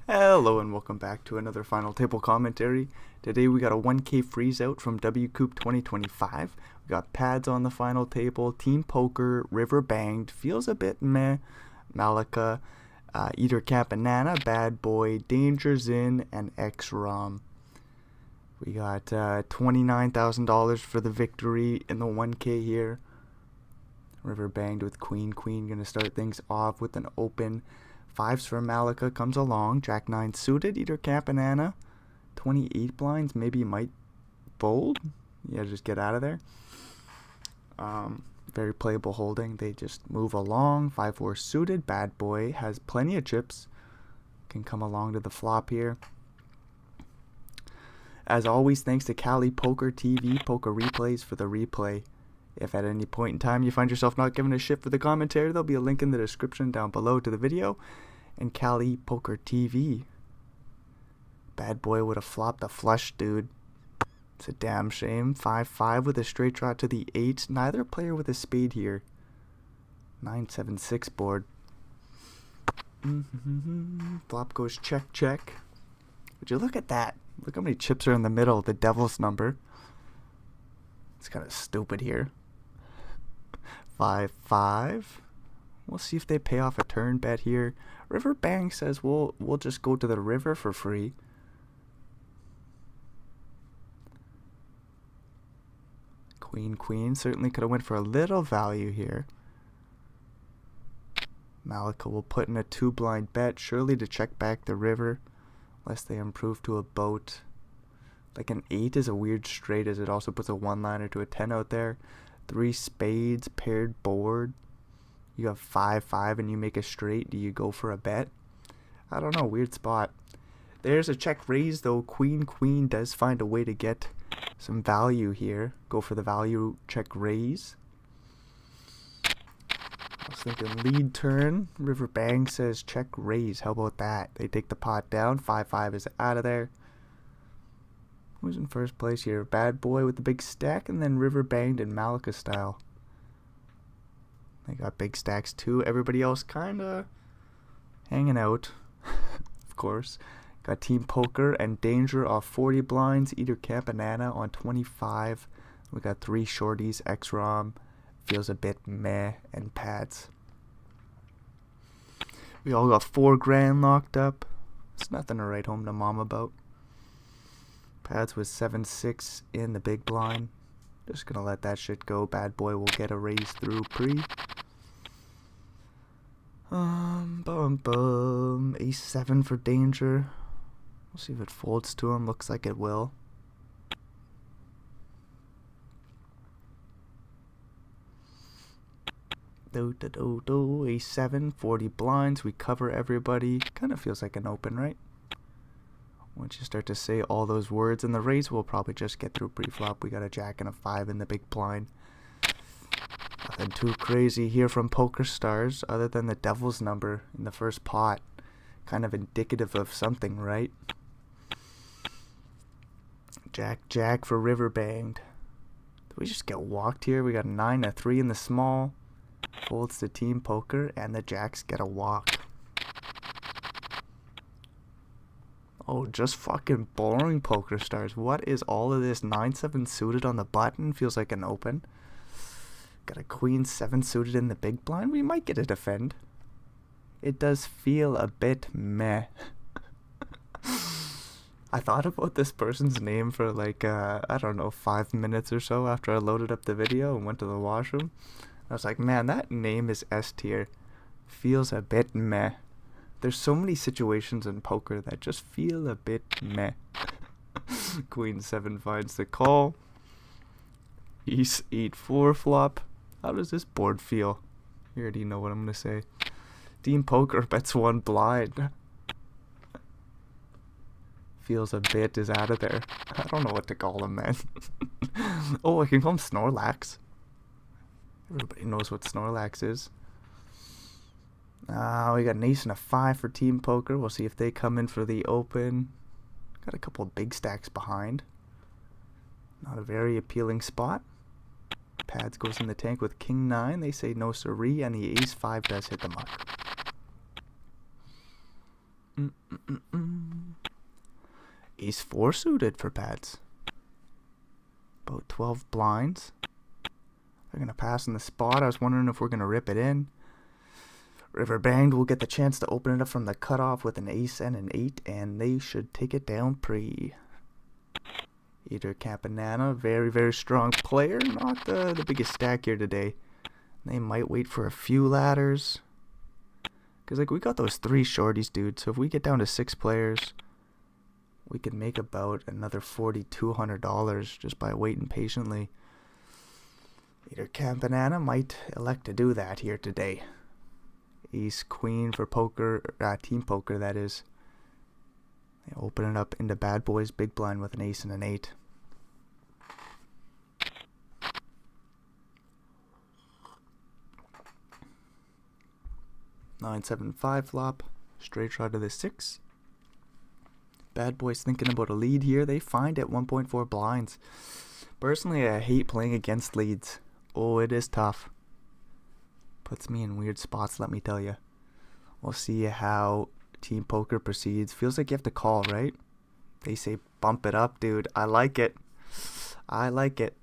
Hello and welcome back to another final table commentary. Today we got a 1K Freezeout from WCOOP 2025. We got pads on the final table, Team Poker, River Banged, feels a bit meh, Malika, Eater Cat Banana, Bad Boy, Danger Zin, and X-Rom. We got $29,000 for the victory in the 1K here. River Banged with Queen. Queen gonna start things off with an open. Fives for Malika comes along. Jack 9 suited. Eater Cat Banana. 28 blinds. Maybe might fold. Yeah, just get out of there. Very playable holding. They just move along. 5-4 suited. Bad Boy has plenty of chips. Can come along to the flop here. As always, thanks to KalipokerTV Poker Replays for the replay. If at any point in time you find yourself not giving a shit for the commentary, there'll be a link in the description down below to the video. And KalipokerTV. Bad Boy would have flopped a flush, dude. It's a damn shame. 5-5 with a straight draw to the 8. Neither player with a spade here. 9-7-6 board. Flop goes check, check. Would you look at that? Look how many chips are in the middle. The devil's number. It's kind of stupid here. 5-5. We'll see if they pay off a turn bet here. River Bang says we'll just go to the river for free. Queen certainly could have went for a little value here. Malika will put in a 2-blind bet, surely to check back the river, unless they improve to a boat. Like an 8 is a weird straight, as it also puts a 1-liner to a 10 out there. 3 spades, paired board. You have 5-5 and you make a straight. Do you go for a bet? I don't know. Weird spot. There's a check raise, though. Queen does find a way to get some value here. Go for the value check raise. I was thinking lead turn. River Bang says check raise. How about that? They take the pot down. 5-5 is out of there. Who's in first place here? Bad Boy with the big stack, and then River Banged in Malika style. They got big stacks too. Everybody else kind of hanging out, of course. Got Team Poker and Danger off 40 blinds. Eater Cat Banana on 25. We got 3 shorties. X-Rom feels a bit meh, and pads. We all got 4 grand locked up. It's nothing to write home to mom about. Pads was 7-6 in the big blind. Just gonna let that shit go. Bad Boy will get a raise through pre. Ace-7 for Danger. We'll see if it folds to him. Looks like it will. Ace-7, 40 blinds. We cover everybody. Kind of feels like an open, right? Once you start to say all those words, and the raise will probably just get through pre-flop. We got a jack and a 5 in the big blind. Nothing too crazy here from Poker Stars, other than the devil's number in the first pot. Kind of indicative of something, right? Jack for River Banged. Did we just get walked here? We got a 9, a 3 in the small. Folds to Team Poker, and the jacks get a walk. Oh, just fucking boring, Poker Stars. What is all of this? 9-7 suited on the button. Feels like an open. Got a Queen 7 suited in the big blind. We might get a defend. It does feel a bit meh. I thought about this person's name for like, I don't know, 5 minutes or so after I loaded up the video and went to the washroom. I was like, man, that name is S tier. Feels a bit meh. There's so many situations in poker that just feel a bit meh. Queen 7 finds the call. Ace 8-4 flop. How does this board feel? You already know what I'm going to say. Team Poker bets 1 blind. Feels a bit is out of there. I don't know what to call him, man. Oh, I can call him Snorlax. Everybody knows what Snorlax is. We got an ace and a 5 for Team Poker. We'll see if they come in for the open. Got a couple of big stacks behind. Not a very appealing spot. Pads goes in the tank with King 9. They say no siree, and the ace 5 does hit the mark. Ace 4 suited for pads. About 12 blinds. They're going to pass in the spot. I was wondering if we're going to rip it in. River banged will get the chance to open it up from the cutoff with an ace and an 8, and they should take it down pre. Eater Campanana, very, very strong player. Not the biggest stack here today. They might wait for a few ladders. Because, like, we got those 3 shorties, dude. So if we get down to 6 players, we could make about another $4,200 just by waiting patiently. Eater Campanana might elect to do that here today. Ace Queen for poker, team poker, that is. They open it up into bad boys big blind with an ace and an 8. Nine, 7, 5 flop. Straight shot to the 6. Bad boys thinking about a lead here. They find at 1.4 blinds. Personally, I hate playing against leads. Oh, it is tough. Puts me in weird spots, let me tell you. We'll see how team poker proceeds. Feels like you have to call, right? They say bump it up, dude. I like it. I like it.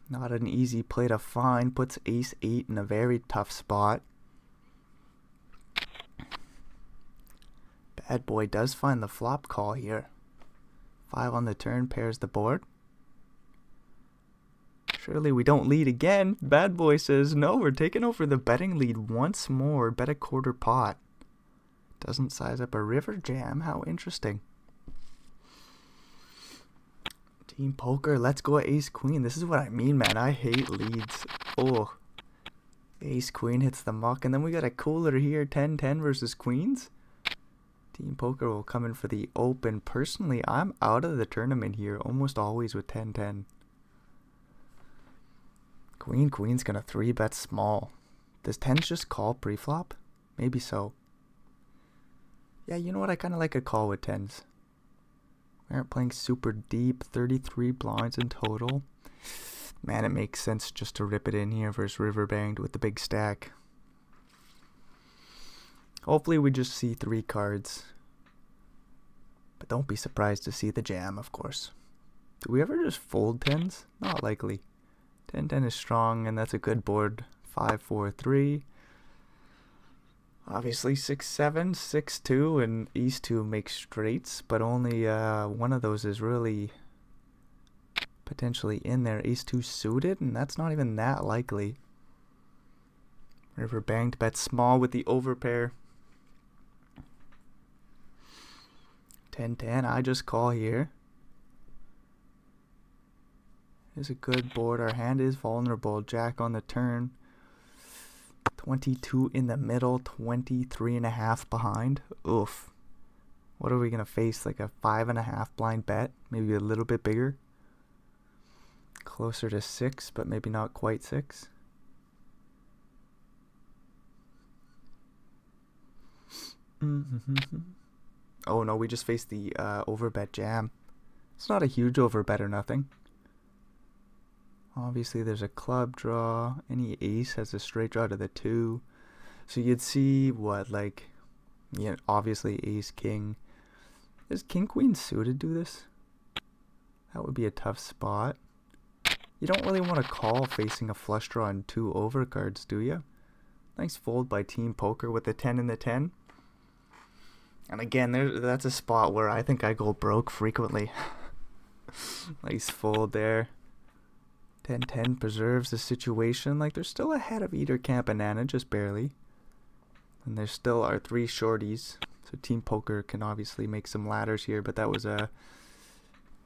Not an easy play to find. Puts ace 8 in a very tough spot. Bad boy does find the flop call here. 5 on the turn, pairs the board. Surely we don't lead again. Bad boy says, no, we're taking over the betting lead once more. Bet a quarter pot. Doesn't size up a river jam. How interesting. Team poker, let's go ace queen. This is what I mean, man. I hate leads. Oh. Ace queen hits the muck. And then we got a cooler here. 10-10 versus queens. Team poker will come in for the open. Personally, I'm out of the tournament here almost always with 10-10. Queen's gonna 3-bet small. Does 10s just call pre-flop? Maybe so. Yeah, you know what? I kind of like a call with 10s. We aren't playing super deep. 33 blinds in total. Man, it makes sense just to rip it in here versus river banged with the big stack. Hopefully we just see 3 cards. But don't be surprised to see the jam, of course. Do we ever just fold 10s? Not likely. 10-10 is strong, and that's a good board. 5-4-3. Obviously 6-7, 6-2, and ace 2 makes straights, but only one of those is really potentially in there. Ace 2 suited, and that's not even that likely. River banged, bet small with the overpair. 10-10, I just call here. Is a good board. Our hand is vulnerable. Jack on the turn. 22 in the middle. 23.5 behind. Oof. What are we going to face? Like a 5.5 blind bet? Maybe a little bit bigger. Closer to 6, but maybe not quite 6. Oh no, we just faced the overbet jam. It's not a huge overbet or nothing. Obviously there's a club draw. Any ace has a straight draw to the 2. So you'd see what, like, yeah, obviously ace king. Does king queen suited do this? That would be a tough spot. You don't really want to call facing a flush draw and 2 overcards, do you? Nice fold by team poker with the 10 and the 10. And again, that's a spot where I think I go broke frequently. Nice fold there. 10-10 preserves the situation. Like, they're still ahead of Eater Campanana, just barely. And there's still our 3 shorties. So team poker can obviously make some ladders here, but that was a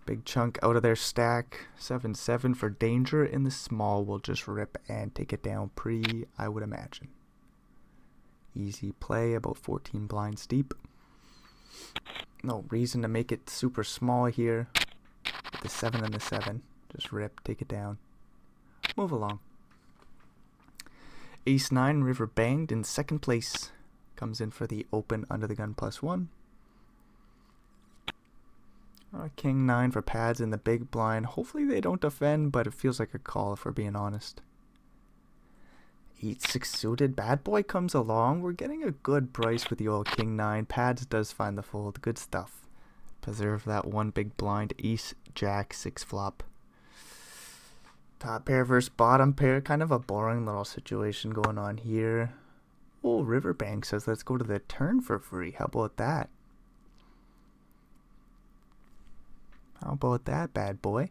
big chunk out of their stack. 7-7 for danger in the small. We'll just rip and take it down pre, I would imagine. Easy play, about 14 blinds deep. No reason to make it super small here. With the 7 and the 7. Just rip, take it down. Move along. Ace 9, river banged in second place. Comes in for the open under the gun +1. King 9 for pads in the big blind. Hopefully they don't defend, but it feels like a call if we're being honest. 8-6 suited. Bad boy comes along. We're getting a good price with the old king 9. Pads does find the fold. Good stuff. Preserve that one big blind. Ace jack 6 flop. Top pair versus bottom pair. Kind of a boring little situation going on here. Oh, Riverbank says let's go to the turn for free. How about that? How about that, bad boy?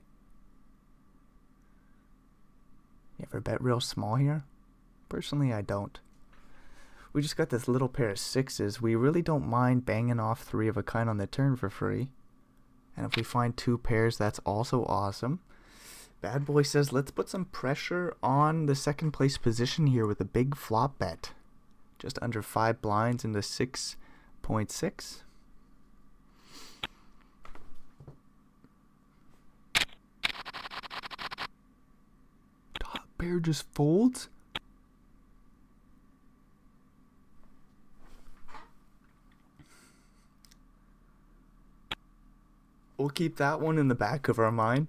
You ever bet real small here? Personally, I don't. We just got this little pair of 6s. We really don't mind banging off 3 of a kind on the turn for free. And if we find 2 pairs, that's also awesome. Bad boy says let's put some pressure on the second place position here with a big flop bet. Just under 5 blinds into 6.6. Top pair just folds. We'll keep that one in the back of our mind.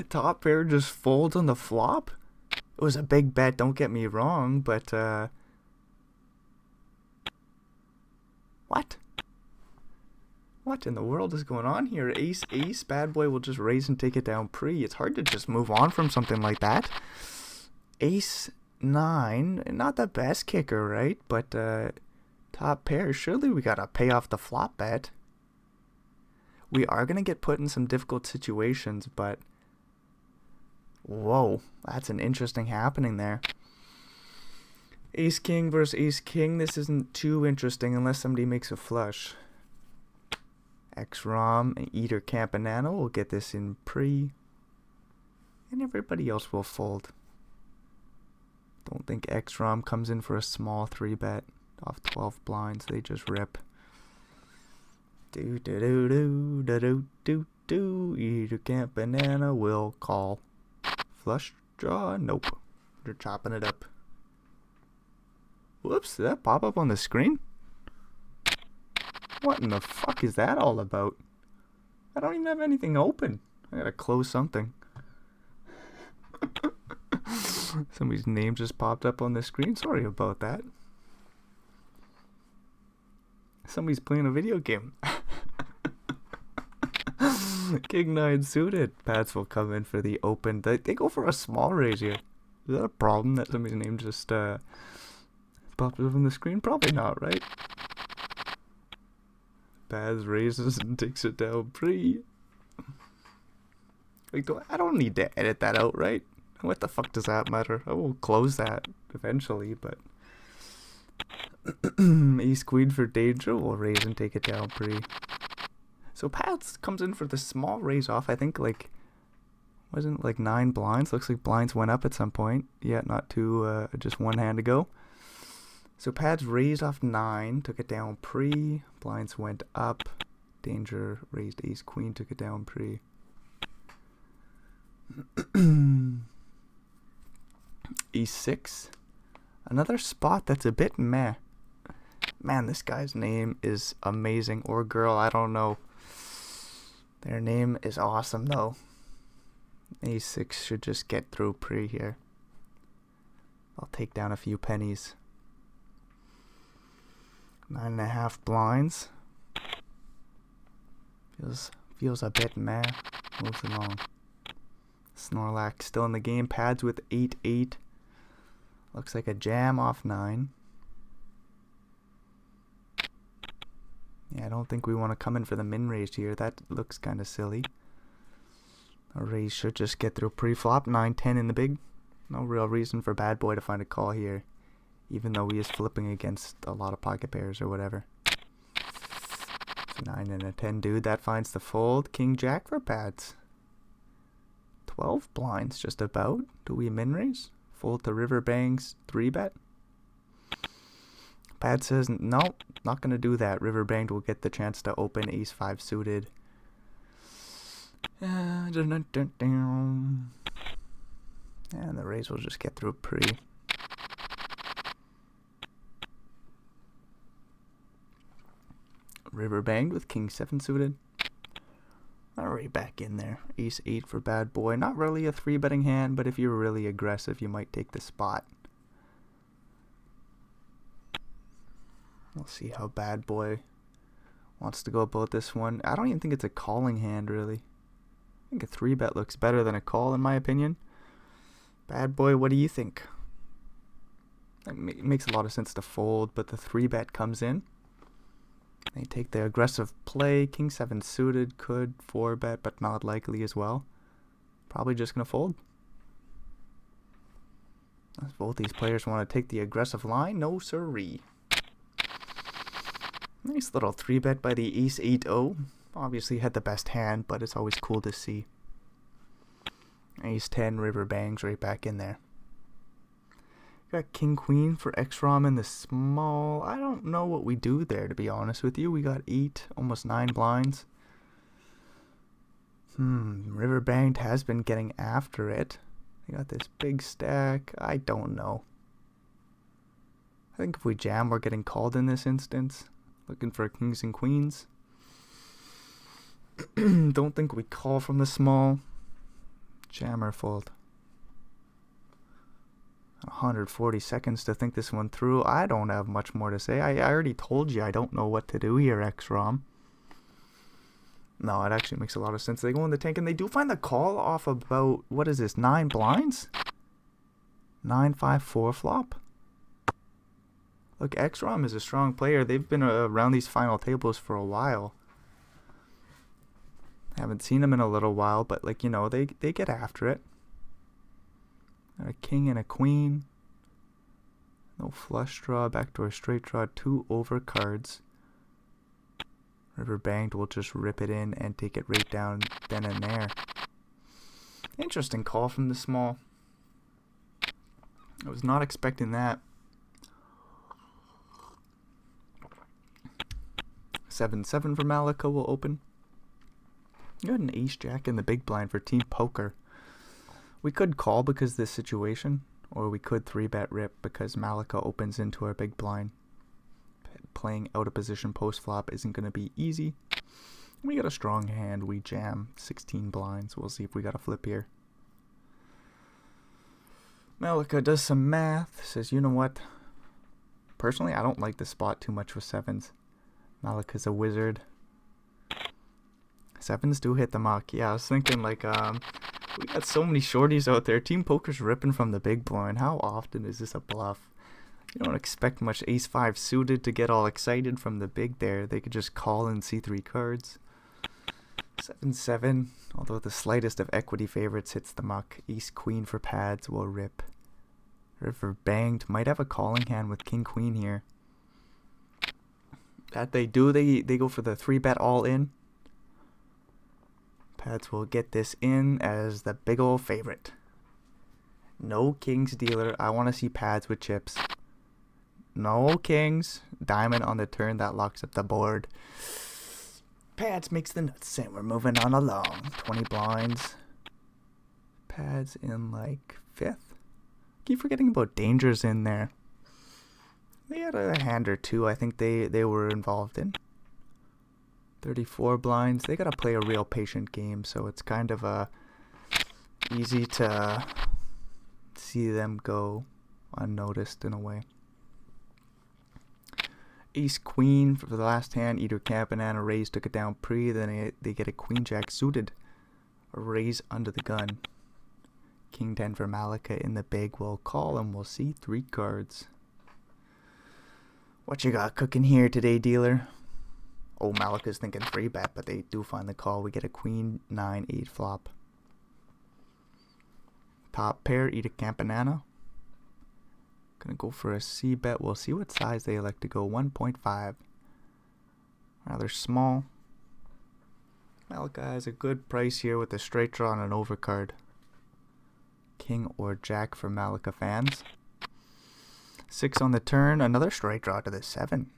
Top pair just folds on the flop. It was a big bet, don't get me wrong, but what in the world is going on here? Ace ace, bad boy will just raise and take it down pre. It's hard to just move on from something like that. Ace 9, not the best kicker, right? But top pair, surely we gotta pay off the flop bet. We are gonna get put in some difficult situations, but whoa, that's an interesting happening there. Ace king versus ace king. This isn't too interesting unless somebody makes a flush. X-Rom and Eater Campanano will get this in pre. And everybody else will fold. Don't think X-Rom comes in for a small 3-bet off 12 blinds. They just rip. Do do do do do do do do. Eater Campanano will call. Flush draw? Nope. They're chopping it up. Whoops, did that pop up on the screen? What in the fuck is that all about? I don't even have anything open. I gotta close something. Somebody's name just popped up on the screen. Sorry about that. Somebody's playing a video game. King 9 suited. Pats will come in for the open. They go for a small raise here. Is that a problem that somebody's name just popped up on the screen? Probably not, right? Pats raises and takes it down pre. Like, I don't need to edit that out, right? What the fuck does that matter? I will close that eventually, but ace queen for danger will raise and take it down pre. So Pats comes in for the small raise off. I think like wasn't it like 9 blinds. Looks like blinds went up at some point. Yeah, not too just one hand ago. So Pats raised off 9, took it down pre. Blinds went up. Danger raised ace queen, took it down pre. E6. Another spot that's a bit meh. Man, this guy's name is amazing. Or girl, I don't know. Their name is awesome though. A6 should just get through pre here. I'll take down a few pennies. 9.5 blinds. Feels a bit meh. Moves along. Snorlax still in the game. Pads with 8-8. Looks like a jam off 9. Yeah, I don't think we want to come in for the min raise here. That looks kind of silly. A raise should just get through pre-flop. 9-10 in the big. No real reason for bad boy to find a call here, even though he is flipping against a lot of pocket pairs or whatever. So 9 and a 10 dude. That finds the fold. King jack for pads. 12 blinds just about. Do we min raise? Fold to Riverbank's 3-bet. Pad says, no, not going to do that. Riverbank will get the chance to open ace 5 suited. And the raise will just get through pre. Riverbank with king 7 suited. Alright, back in there. Ace 8 for bad boy. Not really a 3-betting hand, but if you're really aggressive, you might take the spot. We'll see how Bad Boy wants to go about this one. I don't even think it's a calling hand, really. I think a 3-bet looks better than a call, in my opinion. Bad Boy, what do you think? It makes a lot of sense to fold, but the 3-bet comes in. They take the aggressive play. King 7 suited could 4-bet, but not likely as well. Probably just going to fold. As both these players want to take the aggressive line. No siree. Nice little 3-bet by the Ace 8-0. Obviously had the best hand, but it's always cool to see. Ace 10, river bangs right back in there. Got King Queen for X-Rom in the small. I don't know what we do there, to be honest with you. We got 8, almost 9 blinds. River banged has been getting after it. We got this big stack. I don't know. I think if we jam, we're getting called in this instance. Looking for kings and queens. Don't think we call from the small. Jam or fold. 140 seconds to think this one through. I don't have much more to say. I already told you I don't know what to do here, X-Rom. No, it actually makes a lot of sense. They go in the tank and they do find the call off about, what is this, 9 blinds? 9-5-4 flop. Look, X-Rom is a strong player. They've been around these final tables for a while. Haven't seen them in a little while, but like, you know, they get after it. Got a king and a queen. No flush draw, backdoor straight draw, 2 over cards. River banged will just rip it in and take it right down then and there. Interesting call from the small. I was not expecting that. 7-7 for Malika will open. You got an ace jack in the big blind for team poker. We could call because of this situation, or we could 3-bet rip because Malika opens into our big blind. Playing out of position post flop isn't going to be easy. We got a strong hand. We jam 16 blinds. We'll see if we got a flip here. Malika does some math. Says, you know what? Personally, I don't like the spot too much with 7s. Malika's a wizard. 7s do hit the muck. Yeah, I was thinking like, we got so many shorties out there. Team poker's ripping from the big blind. How often is this a bluff? You don't expect much ace 5 suited to get all excited from the big there. They could just call and see 3 cards. 7-7, although the slightest of equity favorites hits the muck. Ace queen for pads will rip. River banged. Might have a calling hand with king queen here. That they do. They go for the 3-bet all in. Pads will get this in as the big old favorite. No kings dealer. I want to see pads with chips. No kings. Diamond on the turn. That locks up the board. Pads makes the nuts and we're moving on along. 20 blinds. Pads in like 5th. Keep forgetting about dangers in there. They had a hand or two I think they were involved in. 34 blinds. They gotta play a real patient game, so it's kind of easy to see them go unnoticed in a way. Ace queen for the last hand. Either camp banana raise took it down pre. Then they get a queen jack suited. A raise under the gun. King 10 for Malika in the big. We'll call and we'll see 3 cards. What you got cooking here today, dealer? Oh, Malika's thinking 3-bet, but they do find the call. We get a queen 9-8 flop. Top pair, eat a camp banana. Gonna go for a C-bet. We'll see what size they elect to go. 1.5. Rather small. Malika has a good price here with a straight draw and an overcard. King or jack for Malika fans. 6 on the turn. Another straight draw to the 7.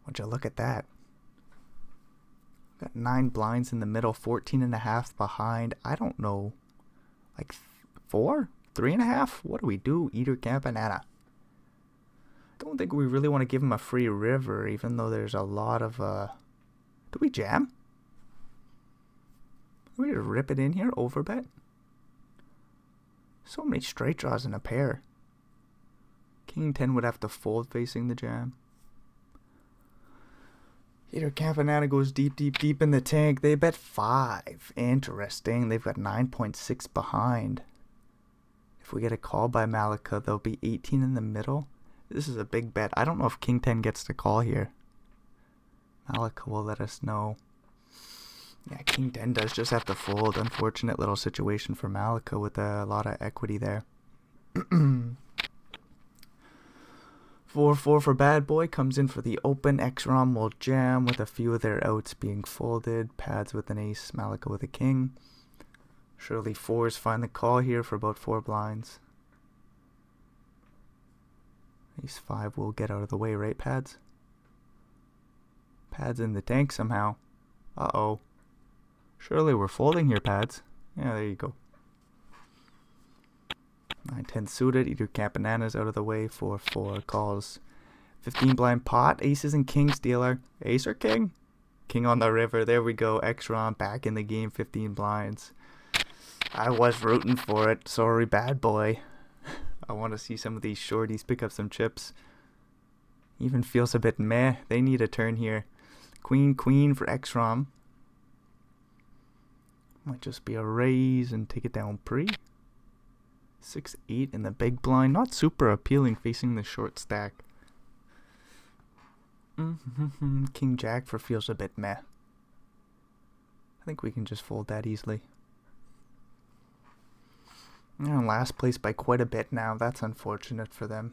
Would you look at that? Got 9 blinds in the middle. 14.5 behind. I don't know. Like 4? 3.5? What do we do? Eater camp banana. Don't think we really want to give him a free river, even though there's a lot of do we jam? Are we gonna rip it in here? Overbet? So many straight draws in a pair. King 10 would have to fold facing the jam. Peter Campanana goes deep, deep, deep in the tank. They bet 5. Interesting. They've got 9.6 behind. If we get a call by Malika, there'll be 18 in the middle. This is a big bet. I don't know if King 10 gets the call here. Malika will let us know. Yeah, King 10 does just have to fold. Unfortunate little situation for Malika with a lot of equity there. 4-4 for Bad Boy. Comes in for the open. X-Rom will jam with a few of their outs being folded. Pads with an ace. Malika with a king. Surely 4s find the call here for about 4 blinds. Ace 5 will get out of the way, right, Pads? Pads in the tank somehow. Uh-oh. Surely we're folding here, Pads. Yeah, there you go. 9-10 suited. Either Campanana's out of the way. 4-4 calls. 15 blind pot. Aces and kings dealer. Ace or king? King on the river. There we go. X-Ron back in the game. 15 blinds. I was rooting for it. Sorry, Bad Boy. I want to see some of these shorties pick up some chips. Even feels a bit meh. They need a turn here. Queen, queen for X-Rom. Might just be a raise and take it down pre. 6-8 in the big blind. Not super appealing facing the short stack. King Jack for feels a bit meh. I think we can just fold that easily. They're in last place by quite a bit now. That's unfortunate for them.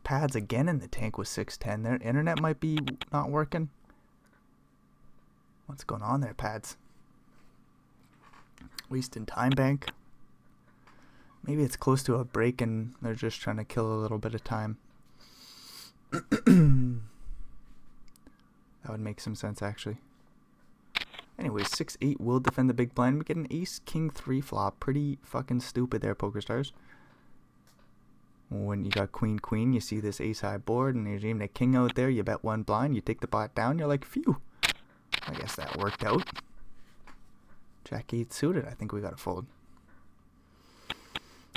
Pads again in the tank with 6-10. Their internet might be not working. What's going on there, Pads? Wasting time bank. Maybe it's close to a break and they're just trying to kill a little bit of time. That would make some sense, actually. Anyway, 6-8 will defend the big blind. We get an ace, king 3 flop. Pretty fucking stupid there, Poker Stars. When you got queen, queen, you see this ace high board and there's even a king out there. You bet 1 blind, you take the pot down. You're like, phew. I guess that worked out. Jack 8 suited. I think we got to fold.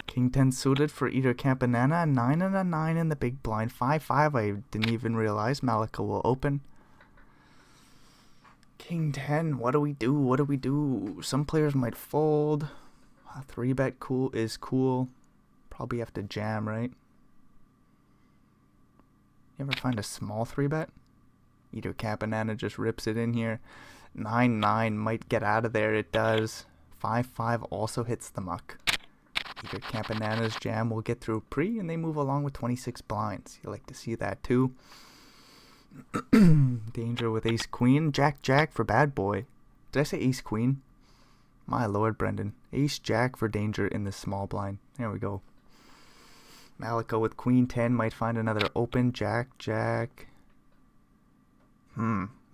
King 10 suited for either Campanana. 9 and a 9 in the big blind. 5-5. I didn't even realize Malika will open. King 10. What do we do? What do we do? Some players might fold. A 3-bet cool is cool. Probably have to jam, right? You ever find a small 3-bet? Either Campanana just rips it in here. 9-9 might get out of there. It does. 5-5 also hits the muck. Either Campanana's jam will get through pre and they move along with 26 blinds. You like to see that too. Danger with ace queen. Jack jack for Bad Boy. Did I say ace queen? My lord, Brendan. Ace jack for danger in the small blind. There we go. Malika with queen 10 might find another open. Jack jack.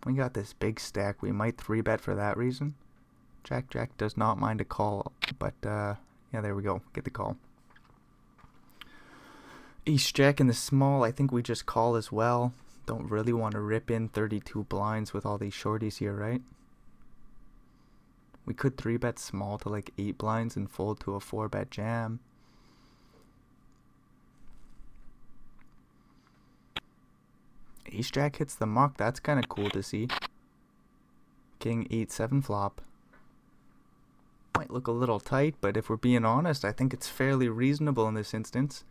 We got this big stack. We might 3-bet for that reason. Jack jack does not mind a call, but yeah, there we go. Get the call. Ace jack in the small. I think we just call as well. Don't really want to rip in 32 blinds with all these shorties here, right? We could 3-bet small to like 8 blinds and fold to a 4-bet jam. Ace jack hits the muck. That's kind of cool to see. King 8-7 flop. Might look a little tight, but if we're being honest, I think it's fairly reasonable in this instance.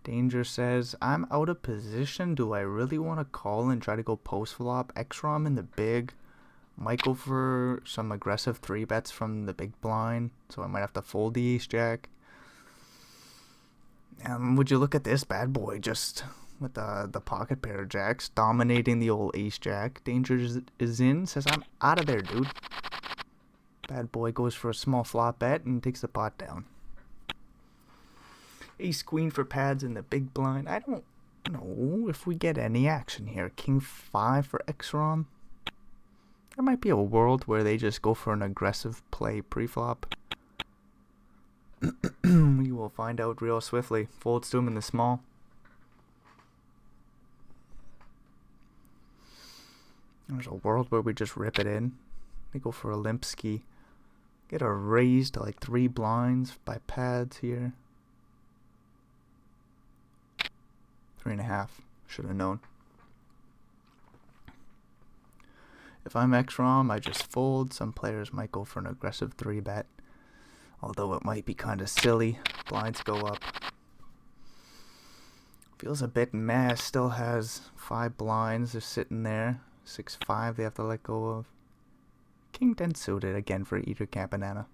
Danger says, I'm out of position. Do I really want to call and try to go post flop? X-Rom in the big. Might go for some aggressive 3-bets from the big blind, so I might have to fold the ace jack. Would you look at this Bad Boy just with the pocket pair of jacks dominating the old ace jack. Danger is in, says I'm out of there, dude. Bad Boy goes for a small flop bet and takes the pot down. Ace queen for pads in the big blind. I don't know if we get any action here. King 5 for X-Rom. There might be a world where they just go for an aggressive play pre-flop. We will find out real swiftly. Folds to him in the small. There's a world where we just rip it in. They go for a limp ski. Get a raise to like 3 blinds by pads here. 3.5. Should have known. If I'm XROM, I just fold. Some players might go for an aggressive 3-bet. Although it might be kind of silly. Blinds go up. Feels a bit meh. Still has 5 blinds. They're sitting there. 6-5 they have to let go of. King 10 suited again for Eater Campanana.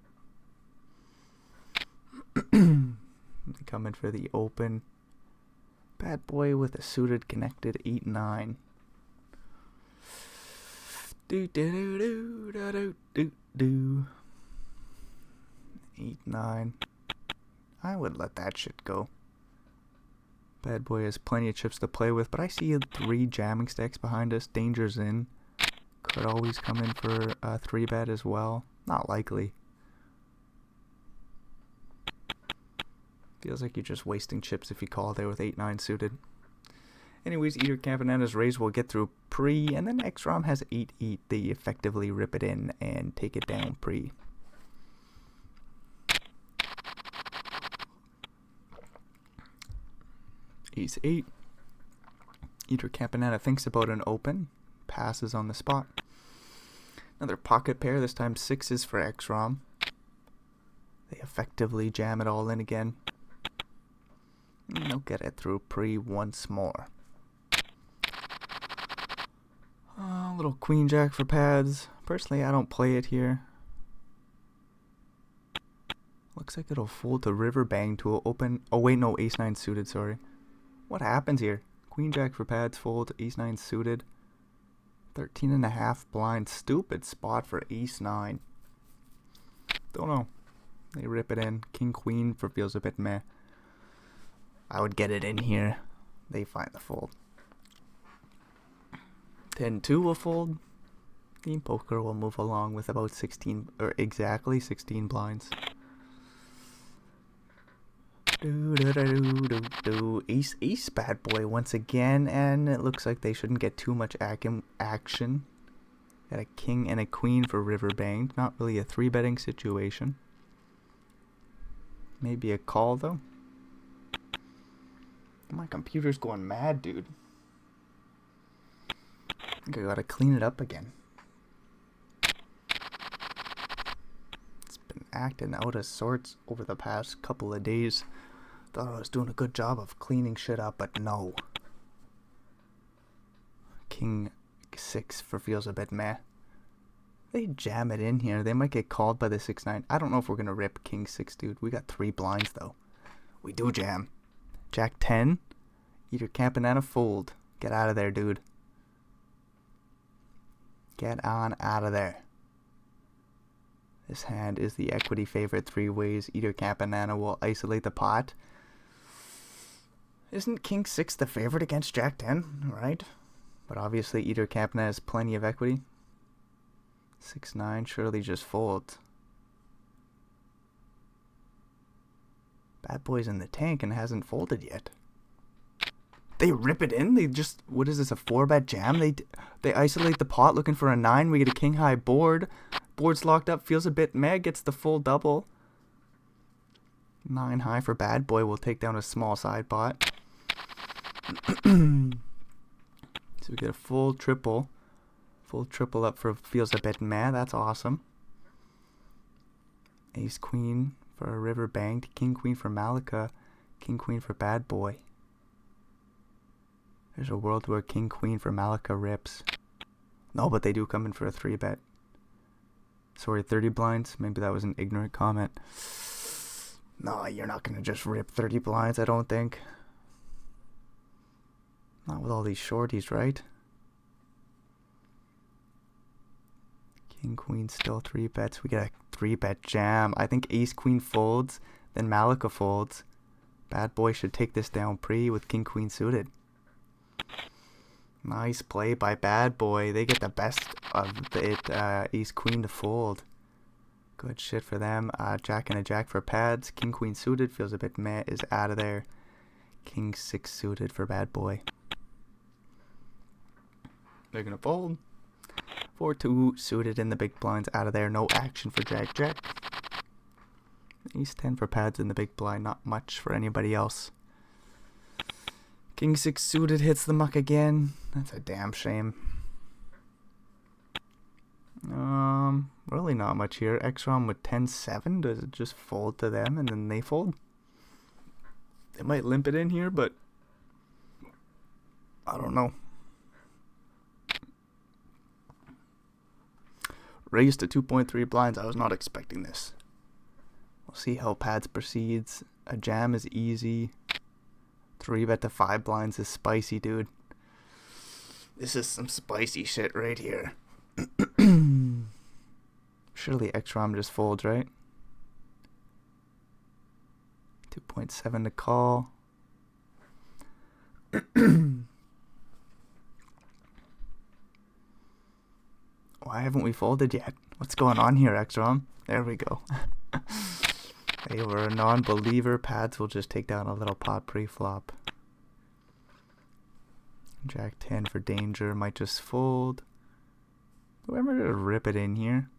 Coming for the open. Bad boy with a suited connected 8-9. Do do do do do do do. 8-9. I would let that shit go. Bad boy has plenty of chips to play with, but I see 3 jamming stacks behind us. Danger's in. Could always come in for a 3-bet as well. Not likely. Feels like you're just wasting chips if you call there with 8-9 suited. Anyways, Eater Campanana's raise will get through pre, and then XROM has 8-8. They effectively rip it in and take it down pre. Ace 8. Eater Campanana thinks about an open. Passes on the spot. Another pocket pair, this time 6s for XROM. They effectively jam it all in again. And they'll get it through pre once more. Little queen jack for pads. Personally, I don't play it here. Looks like it'll fold to river bang to open. Oh wait, no, ace 9 suited, sorry. What happens here? Queen jack for pads, fold, ace 9 suited. 13.5 blind. Stupid spot for ace 9. Don't know. They rip it in. King queen for feels a bit meh. I would get it in here. They find the fold. 10-2 will fold. Team poker will move along with about 16, or exactly 16 blinds. Ace bad boy once again, and it looks like they shouldn't get too much action. Got a king and a queen for river banged. Not really a 3-betting situation. Maybe a call though. My computer's going mad, dude. I think I gotta clean it up again. It's been acting out of sorts over the past couple of days. Thought I was doing a good job of cleaning shit up, but no. King 6 for feels a bit meh. They jam it in here. They might get called by the 6-9. I don't know if we're gonna rip King 6, dude. We got 3 blinds though. We do jam. Jack 10. Eater Campanana fold. Get out of there, dude. Get on out of there. This hand is the equity favorite 3 ways. Eater Campanana will isolate the pot. Isn't King 6 the favorite against Jack 10, right? But obviously Eater Campanana has plenty of equity. 6-9 surely just folds. Bad boy's in the tank and hasn't folded yet. They rip it in. They just, what is this, a 4-bet jam? They isolate the pot looking for a 9. We get a king high board. Board's locked up. Feels a bit meh. Gets the full double. 9 high for bad boy. Will take down a small side pot. So we get a full triple. Full triple up for feels a bit meh. That's awesome. Ace queen for a river banged. King queen for Malika. King queen for bad boy. There's a world where king queen for Malika rips. No, but they do come in for a 3-bet. Sorry, 30 blinds. Maybe that was an ignorant comment. No, you're not gonna just rip 30 blinds, I don't think. Not with all these shorties, right? King queen still 3-bets. We get a 3-bet jam. I think ace queen folds, then Malika folds. Bad boy should take this down pre with king queen suited. Nice play by bad boy. They get the best of it. Ace queen to fold. Good shit for them. Jack and a jack for pads. King queen suited feels a bit meh. Is out of there. King 6 suited for bad boy. They're gonna fold. 4-2 suited in the big blinds. Out of there. No action for jack. Ace 10 for pads in the big blind. Not much for anybody else. King 6 suited hits the muck again. That's a damn shame. Really not much here. X-Rom with 10-7. Does it just fold to them and then they fold? They might limp it in here, but I don't know. Raised to 2.3 blinds. I was not expecting this. We'll see how pads proceeds. A jam is easy. 3-bet to 5 blinds is spicy, dude. This is some spicy shit right here. Surely X-Rom just folds, right? 2.7 to call. Why haven't we folded yet? What's going on here, X-Rom? There we go. They were a non-believer. Pads will just take down a little pot pre-flop. Jack 10 for danger. Might just fold. Whoever to rip it in here.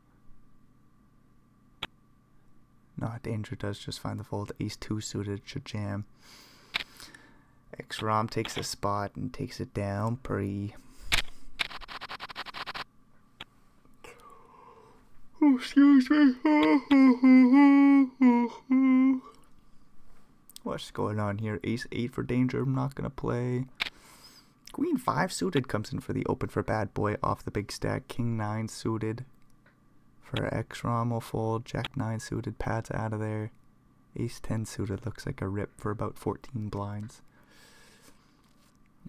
No, danger does just find the fold. Ace 2 suited should jam. X-Rom takes a spot and takes it down pre. Oh, excuse me. What's going on here? Ace 8 for danger. I'm not going to play. Queen 5 suited comes in for the open for bad boy off the big stack. King 9 suited for X-Rom will fold. Jack 9 suited. Pads out of there. Ace 10 suited looks like a rip for about 14 blinds.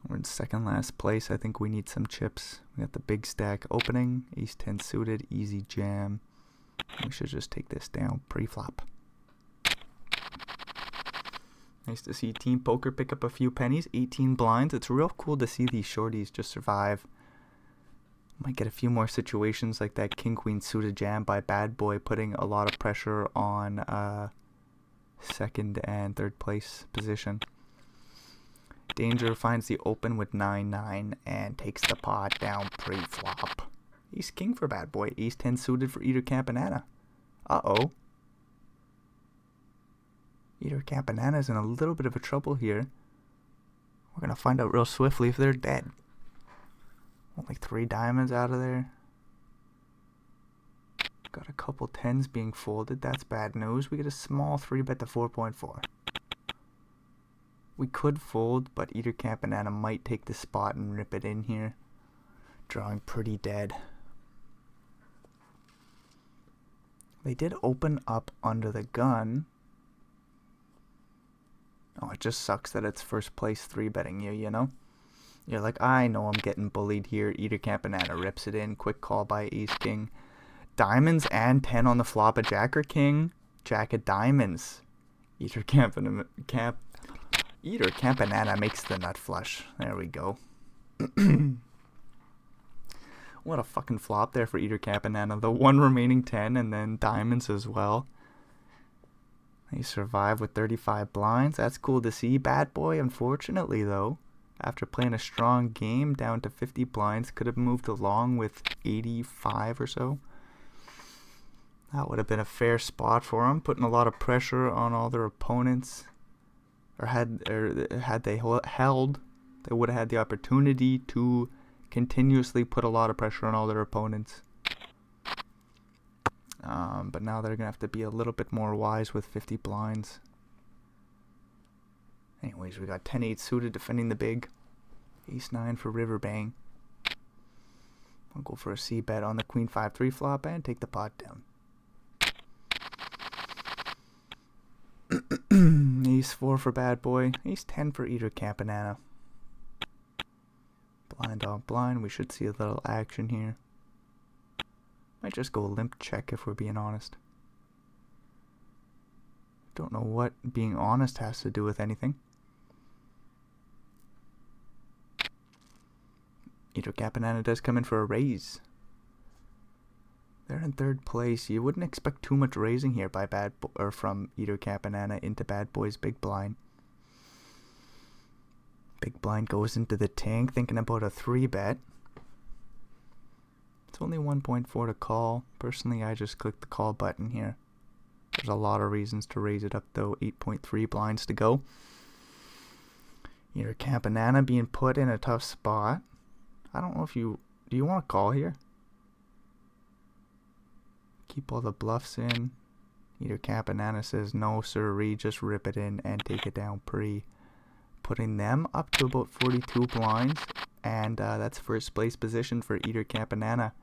We're in second last place. I think we need some chips. We got the big stack opening. Ace 10 suited. Easy jam. We should just take this down pre-flop. Nice to see Team Poker pick up a few pennies. 18 blinds. It's real cool to see these shorties just survive. Might get a few more situations like that King Queen suited jam by bad boy, putting a lot of pressure on second and third place position. Danger finds the open with 9-9 and takes the pot down pre-flop. Ace King for bad boy. Ace 10 suited for Eater Campanana. Uh-oh. Eater Campanana's in a little bit of a trouble here. We're going to find out real swiftly if they're dead. Only 3 diamonds out of there. Got a couple 10s being folded. That's bad news. We get a small 3-bet to 4.4. We could fold, but Eater Campanana might take the spot and rip it in here. Drawing pretty dead. They did open up under the gun. Oh, it just sucks that it's first place 3-betting you, you know? You're like, I know I'm getting bullied here. Eater Campanana rips it in. Quick call by Ace King. Diamonds and 10 on the flop. A Jack or King? Jack of diamonds. Eater Campanana makes the nut flush. There we go. What a fucking flop there for Eater Campanana. The one remaining 10 and then diamonds as well. They survive with 35 blinds. That's cool to see. Bad boy, unfortunately, though, after playing a strong game down to 50 blinds, could have moved along with 85 or so. That would have been a fair spot for him, putting a lot of pressure on all their opponents. Or had they held, they would have had the opportunity to continuously put a lot of pressure on all their opponents. But now they're going to have to be a little bit more wise with 50 blinds. Anyways, we got 10-8 suited defending the big. Ace 9 for river bang. I'll go for a C-bet on the Queen 5-3 flop and take the pot down. Ace 4 for bad boy. Ace 10 for Eater Campanana. Blind on blind. We should see a little action here. Might just go limp check if we're being honest. Don't know what being honest has to do with anything. Eater Campanana does come in for a raise. They're in third place. You wouldn't expect too much raising here by from Eater Campanana into bad boy's big blind. Big blind goes into the tank, thinking about a 3-bet. It's only 1.4 to call. Personally, I just clicked the call button here. There's a lot of reasons to raise it up, though. 8.3 blinds to go. Eater Campanana being put in a tough spot. I don't know if you... Do you want to call here? Keep all the bluffs in. Either Campanana says no sirree, just rip it in and take it down pre. Putting them up to about 42 blinds, and that's first place position for Eater Campanana.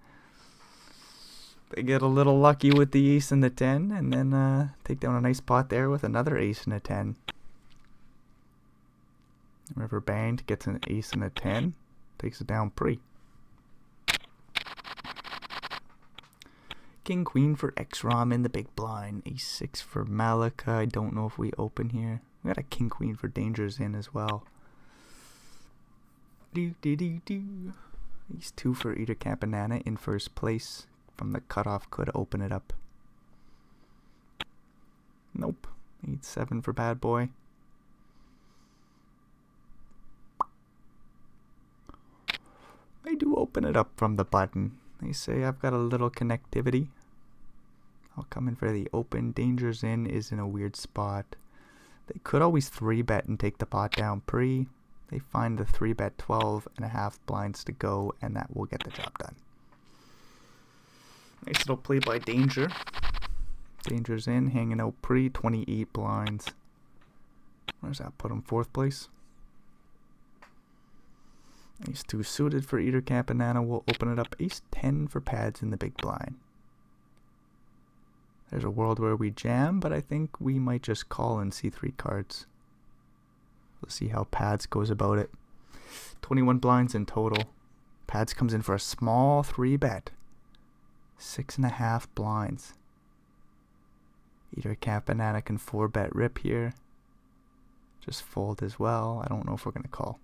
They get a little lucky with the ace and the 10, and then take down a nice pot there with another ace and a 10. River Banged gets an ace and a 10, takes it down pre. King Queen for X-Rom in the big blind. Ace 6 for Malika. I don't know if we open here. We got a King Queen for Dangers in as well. Ace 2 for Eater Campanana in first place. From the cutoff could open it up. Nope. 8-7 for Bad Boy. They do open it up from the button. They say I've got a little connectivity. I'll come in for the open. Dangers in is in a weird spot. They could always 3-bet and take the pot down pre. They find the 3-bet 12.5 blinds to go, and that will get the job done. Nice little play by Danger. Danger's in, hanging out pre, 28 blinds. Where's that put him? 4th place. Ace 2 suited for Eater Campanana. We'll open it up. Ace 10 for Pads in the big blind. There's a world where we jam, but I think we might just call and see 3 cards. We'll see how Pads goes about it. 21 blinds in total. Pads comes in for a small 3-bet. 6.5 blinds. Eater Campanana can 4-bet rip here. Just fold as well. I don't know if we're going to call.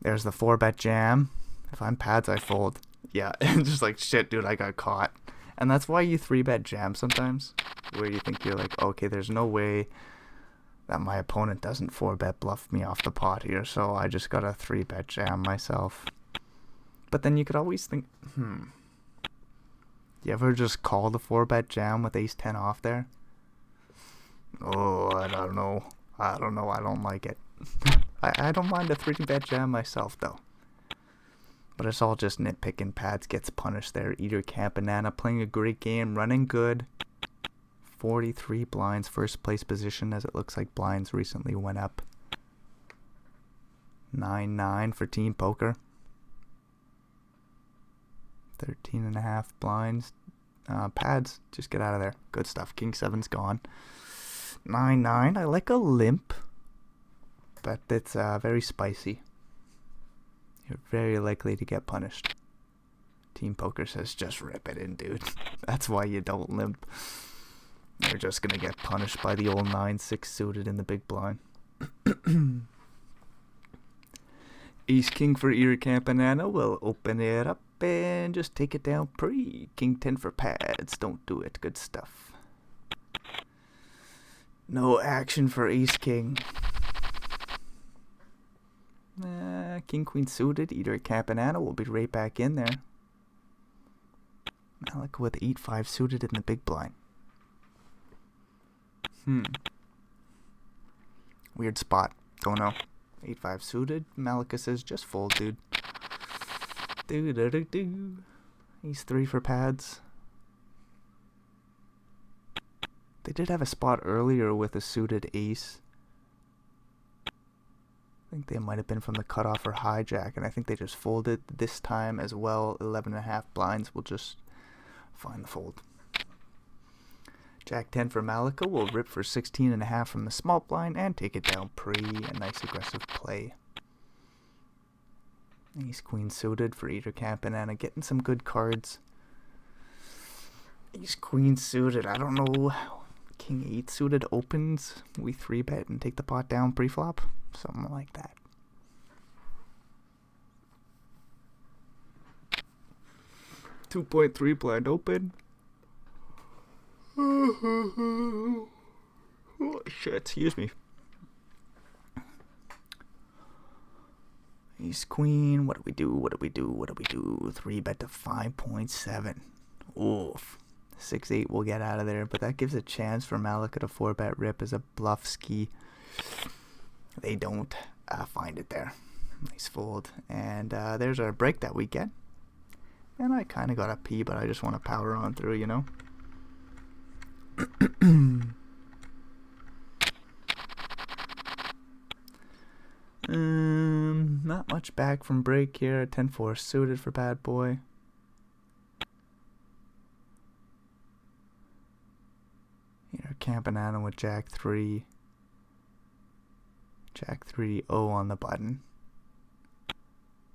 There's the 4-bet jam. If I'm Pads, I fold. Yeah, just like, shit, dude, I got caught. And that's why you 3-bet jam sometimes, where you think you're like, okay, there's no way that my opponent doesn't 4-bet bluff me off the pot here, so I just got a 3-bet jam myself. But then you could always think, you ever just call the 4-bet jam with ace 10 off there? Oh, I don't know. I don't like it. I don't mind a 3-bet jam myself, though. But it's all just nitpicking. Pads gets punished there. Eater Campanana playing a great game, running good. 43 blinds, first place position, as it looks like blinds recently went up. 9-9 for Team Poker. 13.5 blinds. Pads, just get out of there. Good stuff. King 7's gone. 9-9. I like a limp, but it's very spicy. You're very likely to get punished. Team Poker says, just rip it in, dude. That's why you don't limp. You're just going to get punished by the old 9-6 suited in the big blind. Ace King for Eater Campanana. We'll open it up and just take it down pre. King 10 for Pads. Don't do it. Good stuff. No action for Ace King. King Queen suited. Eater Campanana will be right back in there. Malika with 8-5 suited in the big blind. Weird spot. Don't know. 8-5 suited. Malika says just fold, dude. Ace 3 for Pads. They did have a spot earlier with a suited ace. I think they might have been from the cutoff or hijack, and I think they just folded this time as well. 11.5 blinds will just find the fold. Jack 10 for Malika will rip for 16.5 from the small blind and take it down pre. A nice aggressive play. Ace Queen suited for Eater Campanana, getting some good cards. Ace Queen suited, I don't know. King 8 suited opens. We 3-bet and take the pot down pre-flop. Something like that. .3 blind open. Oh, shit, excuse me. Ace Queen. What do we do? 3-bet to 5.7. Oof. 6-8 will get out of there, but that gives a chance for Malika to 4-bet rip as a bluff ski. They don't find it there. Nice fold. And there's our break that we get. And I kind of got a P, but I just want to power on through, you know? Not much back from break here. 10-4 suited for bad boy. Here, Campanana with Jack 3. Jack 3, O on the button.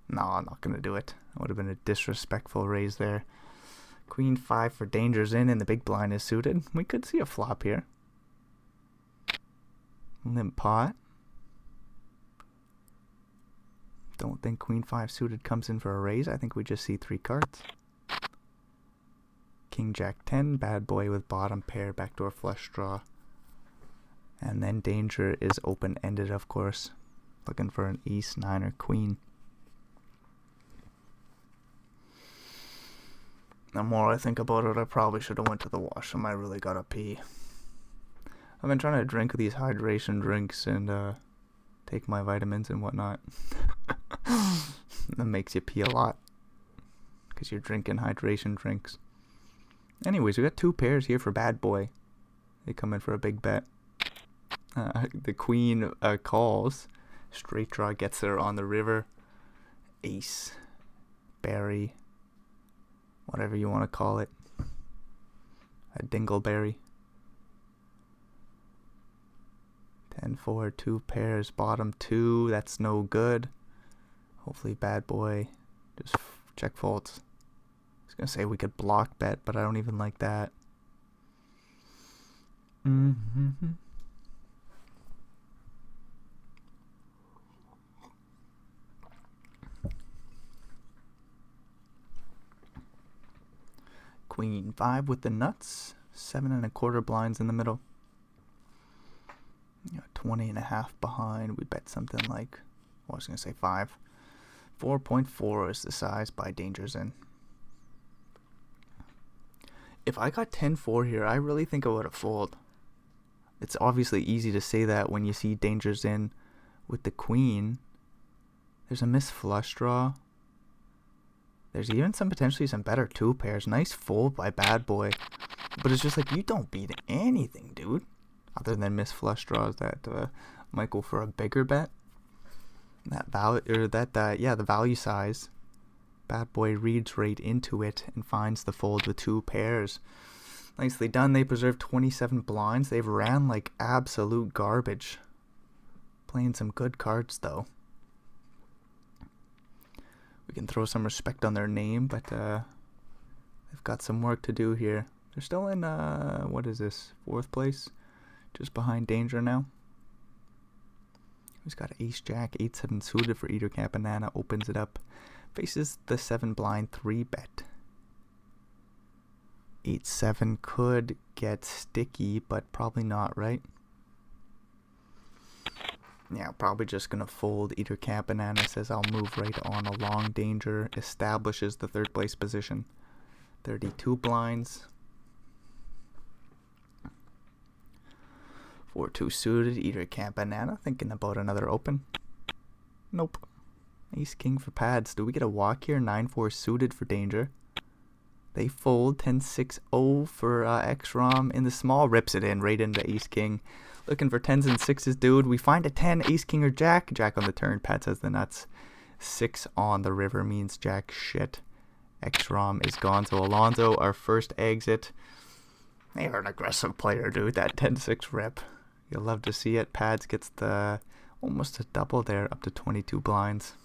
No, I'm not going to do it. That would have been a disrespectful raise there. Queen 5 for dangers in, and the big blind is suited. We could see a flop here. Limp pot. Don't think Queen 5 suited comes in for a raise. I think we just see 3 cards. King Jack 10, bad boy with bottom pair, backdoor flush draw. And then danger is open-ended, of course. Looking for an ace, 9, or queen. The more I think about it, I probably should have went to the washroom. I really gotta pee. I've been trying to drink these hydration drinks and take my vitamins and whatnot. That makes you pee a lot because you're drinking hydration drinks. Anyways, we got 2 pairs here for bad boy. They come in for a big bet. The queen calls. Straight draw gets there on the river. Ace. Berry. Whatever you want to call it. A dingleberry. 10-4, 2 pairs, bottom 2. That's no good. Hopefully bad boy just check folds. I was going to say we could block bet, but I don't even like that. Queen 5 with the nuts. 7 1/4 blinds in the middle. 20.5 behind. We bet something like, well, I was going to say 5. 4.4 is the size by dangers in. If I got 10-4 here, I really think I would have folded. It's obviously easy to say that when you see dangers in with the queen. There's a missed flush draw. There's even potentially some better 2 pairs. Nice fold by bad boy. But it's just like, you don't beat anything, dude. Other than missed flush draws that might go for a bigger bet. That value, or that the value size. Bad boy reads right into it and finds the fold with 2 pairs. Nicely done. They preserved 27 blinds. They've ran like absolute garbage. Playing some good cards though. We can throw some respect on their name, but they've got some work to do here. They're still in what is this? 4th place, just behind danger now. Who's got ace jack 8-7 suited for either Campanana? Opens it up, faces the 7 blind 3 bet. 8-7 could get sticky, but probably not, right? Yeah, probably just gonna fold. Either Campanana says I'll move right on along danger. Establishes the 3rd place position. 32 blinds. 4-2 suited. Either Campanana thinking about another open. Nope. Ace king for pads. Do we get a walk here? 9-4 suited for danger. They fold. 10-6-0 for X-Rom in the small. Rips it in right into ace king. Looking for 10s and 6s, dude. We find a 10, ace king or jack. Jack on the turn. Pat says the nuts. 6 on the river means jack shit. X-Rom is gone. So Alonzo, our first exit. They are an aggressive player, dude. That 10-6 rip. You'll love to see it. Pads gets the almost a double there, up to 22 blinds.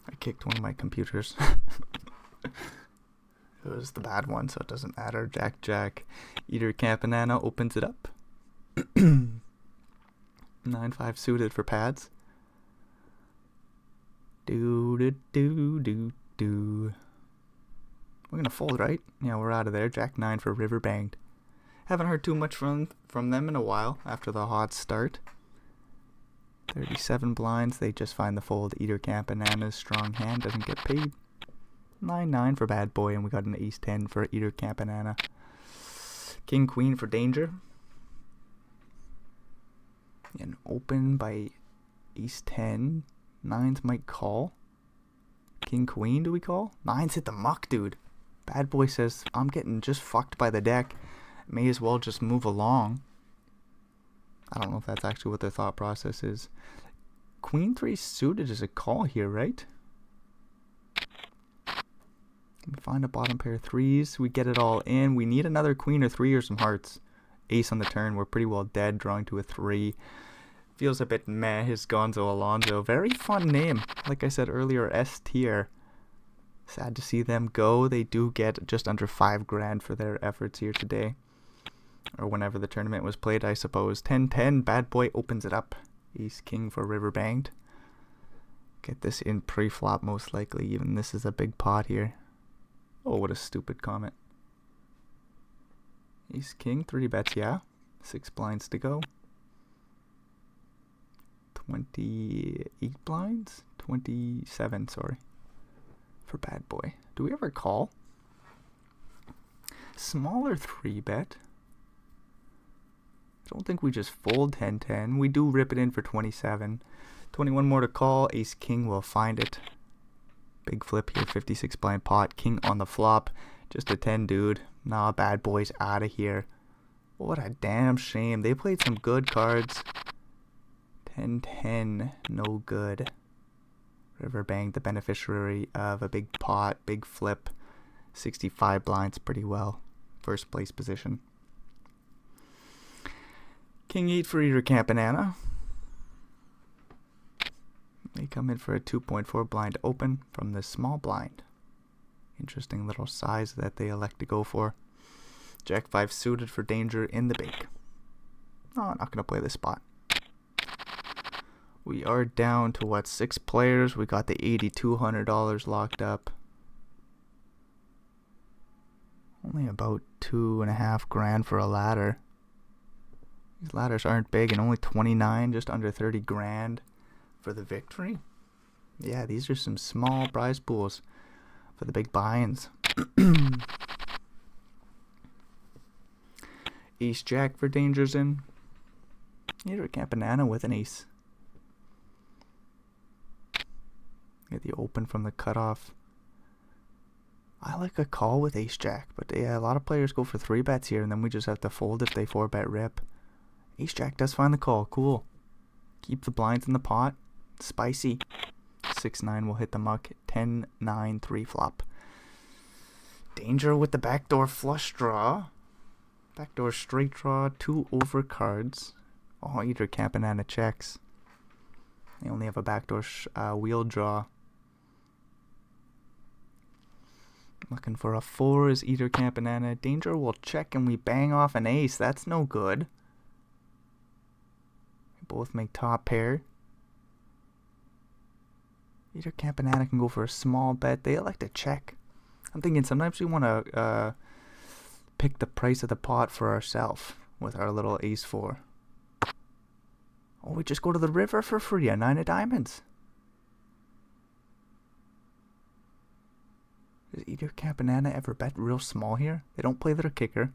I kicked one of my computers. It was the bad one, so it doesn't matter. Jack, jack. Either Campanana opens it up. 9-5 suited for pads. Do. We're gonna fold, right? Yeah, we're out of there. Jack 9 for river banged. Haven't heard too much from them in a while after the hot start. 37 blinds. They just find the fold. Either Campanana's strong hand doesn't get paid. 9-9 for bad boy, and we got an ace 10 for either Campanana. King queen for danger. And open by ace 10. 9s might call. King queen, do we call? Nines hit the muck, dude. Bad boy says, I'm getting just fucked by the deck. May as well just move along. I don't know if that's actually what their thought process is. Queen 3 suited is a call here, right? We find a bottom pair of threes. We get it all in. We need another queen or three or some hearts. Ace on the turn. We're pretty well dead, drawing to a 3. Feels a bit meh, his Gonzo Alonzo. Very fun name. Like I said earlier, S tier. Sad to see them go. They do get just under $5,000 for their efforts here today. Or whenever the tournament was played, I suppose. 10-10. Bad boy opens it up. Ace king for river banged. Get this in pre-flop most likely. Even this is a big pot here. Oh, what a stupid comment. Ace king, 3 bets, yeah. 6 blinds to go. 28 blinds? 27, sorry. For bad boy. Do we ever call? Smaller 3 bet. I don't think we just fold 10-10. We do rip it in for 27. 21 more to call. Ace king will find it. Big flip here. 56 blind pot. King on the flop. Just a 10, dude. Nah, bad boy's out of here. What a damn shame. They played some good cards. 10-10. No good. River banged, the beneficiary of a big pot. Big flip. 65 blinds pretty well. First place position. King 8 for Eater Campanana. They come in for a 2.4 blind open from the small blind. Interesting little size that they elect to go for. Jack 5 suited for danger in the big. No, I'm not going to play this spot. We are down to what, 6 players. We got the $8,200 locked up. Only about $2,500 for a ladder. These ladders aren't big, and only 29, just under $30,000 for the victory. Yeah, these are some small prize pools for the big buy-ins. Ace Jack for dangers in. Either Campanana with an ace. Get the open from the cutoff. I like a call with Ace Jack, but yeah, a lot of players go for 3 bets here, and then we just have to fold if they 4-bet rip. Ace Jack does find the call. Cool. Keep the blinds in the pot. Spicy. 6-9 will hit the muck. 10-9 3 flop. Danger with the backdoor flush draw. Backdoor straight draw. 2 over cards. Oh, either Campanana checks. They only have a backdoor wheel draw. Looking for a 4 is Eater Campanana. Danger will check and we bang off an ace. That's no good. We both make top pair. Eater Campanana can go for a small bet. They elect to check. I'm thinking sometimes we want to pick the price of the pot for ourselves with our little ace 4. Oh, we just go to the river for free. A 9 of diamonds. Does Eater Campanana ever bet real small here? They don't play their kicker.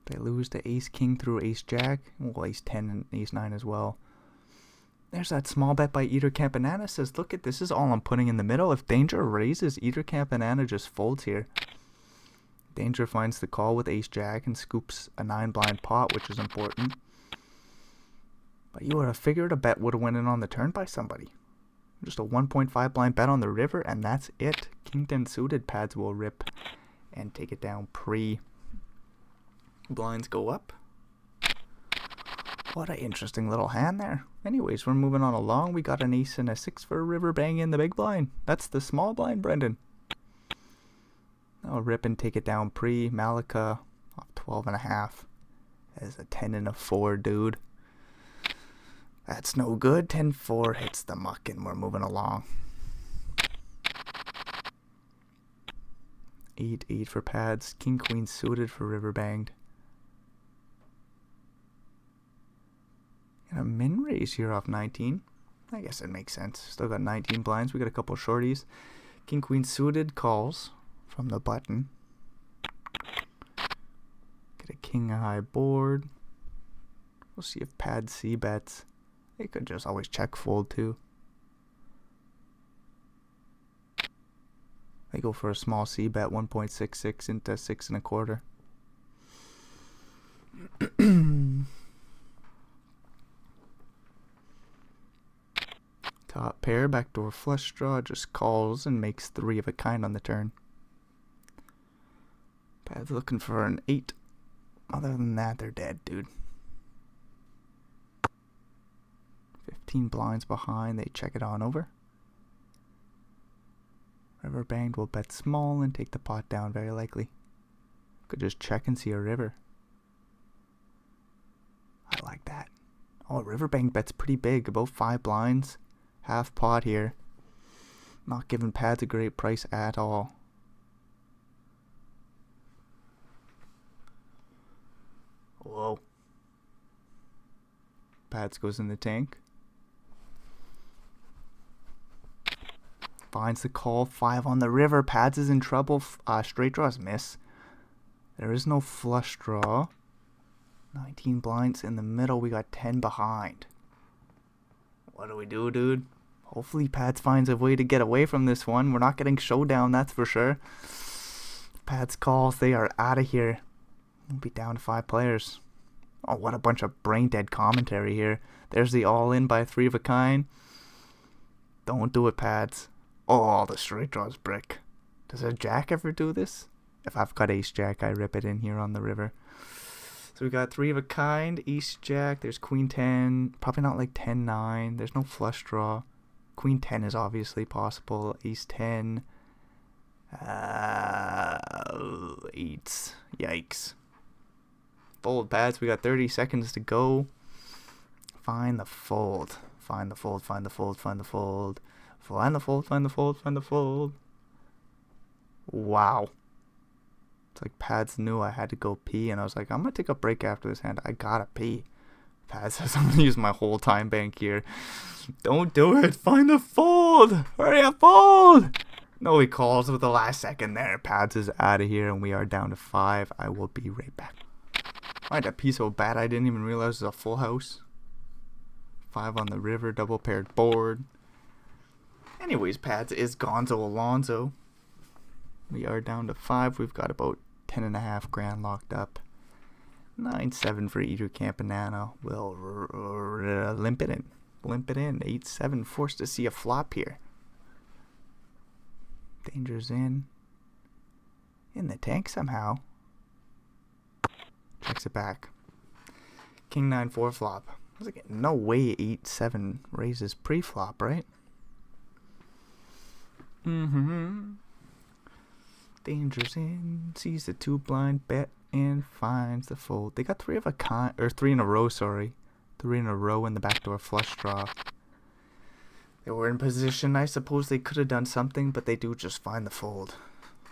They lose to ace king through ace jack. Well, ace 10 and ace 9 as well. There's that small bet by Eater Campanana. Says, look at this is all I'm putting in the middle. If danger raises, Eater Campanana just folds here. Danger finds the call with ace jack and scoops a 9 blind pot, which is important. But you would have figured a bet would have went in on the turn by somebody. Just a 1.5 blind bet on the river, and that's it. King 10 suited pads will rip and take it down pre. Blinds go up. What an interesting little hand there. Anyways, we're moving on along. We got an ace and a 6 for a river bang in the big blind. That's the small blind, Brendan. I'll rip and take it down pre. Malika off 12.5. As a 10 and a 4, dude. That's no good. 10-4 hits the muck and we're moving along. 8-8 for pads. King queen suited for river banged. And a min raise here off 19. I guess it makes sense. Still got 19 blinds. We got a couple shorties. King queen suited calls from the button. Get a king high board. We'll see if pad C bets. They could just always check fold too. They go for a small C bet, 1.66 into 6.25. Top pair, backdoor flush draw, just calls and makes 3 of a kind on the turn. Pad's looking for an 8. Other than that, they're dead, dude. 15 blinds behind, they check it on over. River banged will bet small and take the pot down, very likely. Could just check and see a river. I like that. Oh, river bang bet's pretty big, about 5 blinds. Half pot here. Not giving Pads a great price at all. Whoa. Pads goes in the tank. Finds the call. 5 on the river. Pads is in trouble. Straight draws miss. There is no flush draw. 19 blinds in the middle. We got 10 behind. What do we do, dude? Hopefully Pads finds a way to get away from this one. We're not getting showdown, that's for sure. Pads calls. They are out of here. We'll be down to 5 players. Oh, what a bunch of brain dead commentary here. There's the all in by 3 of a kind. Don't do it, Pads. Oh, the straight draws brick. Does a jack ever do this? If I've got ace jack, I rip it in here on the river. So we got 3 of a kind, ace jack, there's queen 10, probably not like 10-9, there's no flush draw. Queen 10 is obviously possible, ace 10, 8s, yikes. Fold, Pads, we got 30 seconds to go. Find the fold, find the fold, find the fold, find the fold, find the fold, find the fold, find the fold. Wow. It's like Pads knew I had to go pee, and I was like, I'm going to take a break after this hand. I gotta pee. Pads says I'm going to use my whole time bank here. Don't do it. Find the fold. Hurry up, fold. No, he calls with the last second there. Pads is out of here, and we are down to 5. I will be right back. I had a pee so bad I didn't even realize it was a full house. 5 on the river, double paired board. Anyways, Pads is Gonzo Alonzo. We are down to 5. We've got about 10.5 grand locked up. 9-7 for Eater Campanana. We'll limp it in. Limp it in. 8-7. Forced to see a flop here. Danger's in. In the tank somehow. Checks it back. King 9-4 flop. I was like, no way 8-7 raises pre-flop, right? Danger's in, sees the 2 blind, bet, and finds the fold. They got 3 of a kind, or 3 in a row, sorry. 3 in a row in the backdoor flush draw. They were in position. I suppose they could have done something, but they do just find the fold.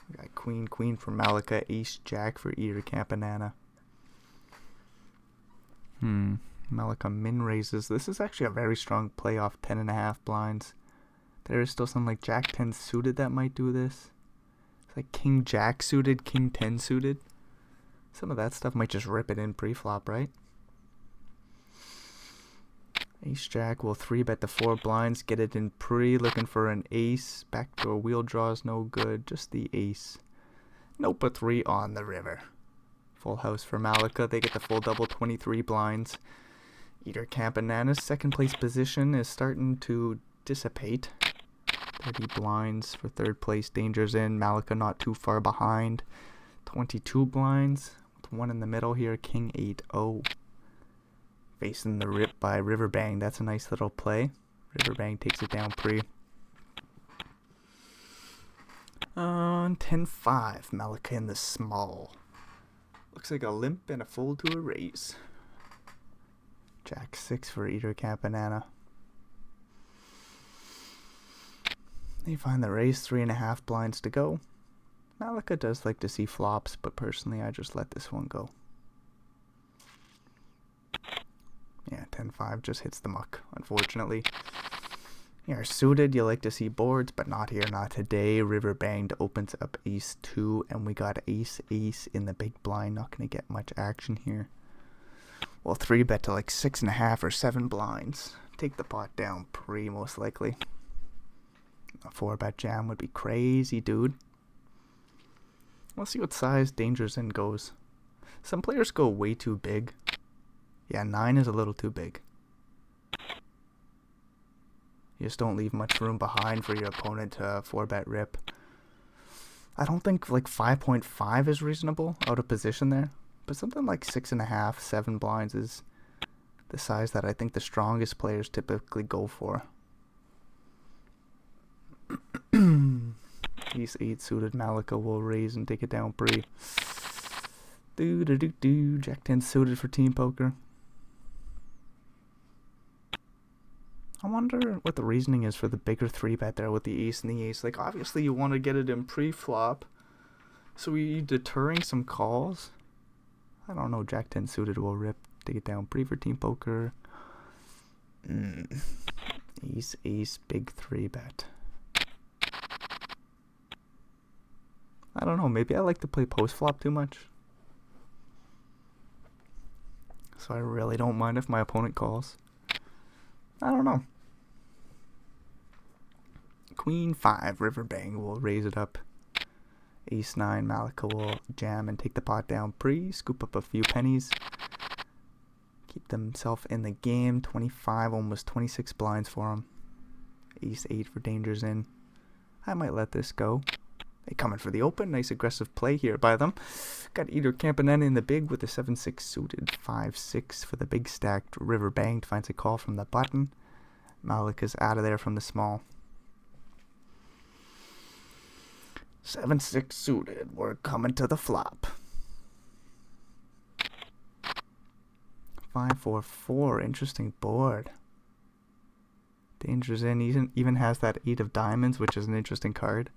We got queen, queen for Malika, ace, jack for Eater Campanana. Malika min raises. This is actually a very strong play off 10.5 blinds. There is still some like jack 10 suited that might do this. Like king jack suited, king 10 suited. Some of that stuff might just rip it in pre-flop, right? Ace jack will 3-bet the 4 blinds, get it in pre, looking for an ace. Backdoor wheel draws no good, just the ace. Nope, a 3 on the river. Full house for Malika, they get the full double, 23 blinds. Eater Campanana's second place position is starting to dissipate. 30 blinds for third place. Danger's in. Malika not too far behind. 22 blinds. With 1 in the middle here. King 8-0. Facing the rip by Riverbang. That's a nice little play. Riverbang takes it down pre. On 10-5. Malika in the small. Looks like a limp and a fold to a raise. Jack 6 for Eater Campanana. They find the raise, 3.5 blinds to go. Malika does like to see flops, but personally I just let this one go. Yeah, 10-5 just hits the muck, unfortunately. You're suited, you like to see boards, but not here, not today. River banged, opens up ace 2, and we got ace in the big blind. Not going to get much action here. Well, 3-bet to like 6.5 or 7 blinds. Take the pot down pre, most likely. A 4-bet jam would be crazy, dude. Let's see what size Danger's in goes. Some players go way too big. Yeah, 9 is a little too big. You just don't leave much room behind for your opponent to 4-bet rip. I don't think like 5.5 is reasonable out of position there. But something like 6.5, 7 blinds is the size that I think the strongest players typically go for. Ace 8 suited Malika will raise and take it down pre. Jack 10 suited for team poker. I wonder what the reasoning is for the bigger 3-bet there with the ace and the ace. Like, obviously you want to get it in pre-flop. So are you deterring some calls? I don't know. Jack 10 suited will rip. Take it down pre for team poker. Ace, ace, big 3-bet. I don't know. Maybe I like to play post-flop too much. So I really don't mind if my opponent calls. I don't know. Queen 5, river bang will raise it up. Ace 9, Malika will jam and take the pot down pre. Scoop up a few pennies. Keep themselves in the game. 25, almost 26 blinds for him. Ace 8 for Danger's in. I might let this go. They coming for the open. Nice aggressive play here by them. Got Eater Campanella in the big with the 7-6 suited. 5-6 for the big stacked. River banged. Finds a call from the button. Malika's out of there from the small. 7-6 suited. We're coming to the flop. 5-4-4. Interesting board. Danger's in. Even has that 8 of diamonds, which is an interesting card.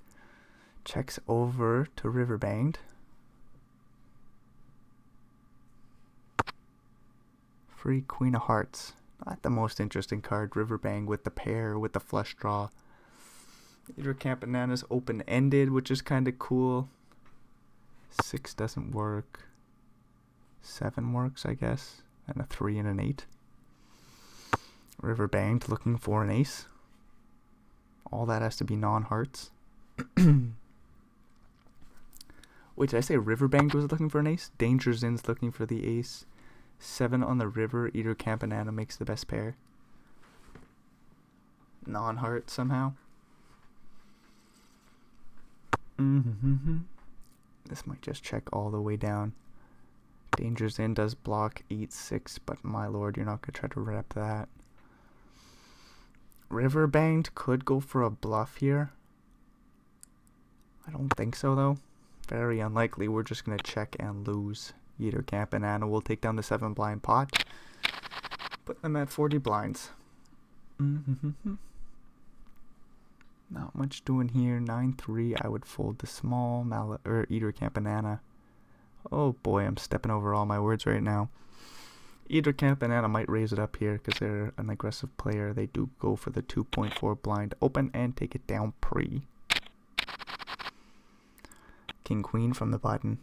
Checks over to river banged. Free Queen of Hearts. Not the most interesting card. River bang with the pair with the flush draw. Eater Campanana's open-ended, which is kind of cool. 6 doesn't work. 7 works, I guess. And a 3 and an 8. River banged, looking for an ace. All that has to be non-hearts. Wait, did I say river banged was looking for an ace? Danger's in's looking for the ace. 7 on the river. Eater Campanana makes the best pair. Non-heart somehow. This might just check all the way down. Danger's in does block 8-6, but my lord, you're not going to try to rep that. River banged could go for a bluff here. I don't think so, though. Very unlikely. We're just going to check and lose. Eater Campanana will take down the 7 blind pot. Put them at 40 blinds. Not much doing here. 9-3. I would fold the small Eater Campanana. Oh boy, I'm stepping over all my words right now. Eater Campanana might raise it up here because they're an aggressive player. They do go for the 2.4 blind open and take it down pre. King Queen from the button.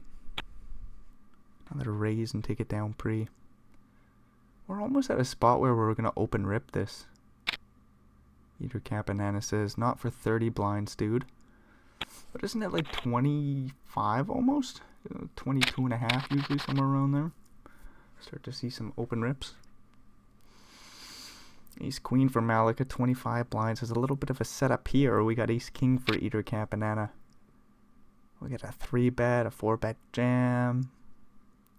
Another raise and take it down pre. We're almost at a spot where we're going to open rip this. Eater Campanana says, not for 30 blinds, dude. But isn't it like 25 almost? 22 and a half usually, somewhere around there. Start to see some open rips. Ace Queen for Malika, 25 blinds. Has a little bit of a setup here. We got Ace King for Eater Campanana. We got a 3-bet, a 4-bet jam.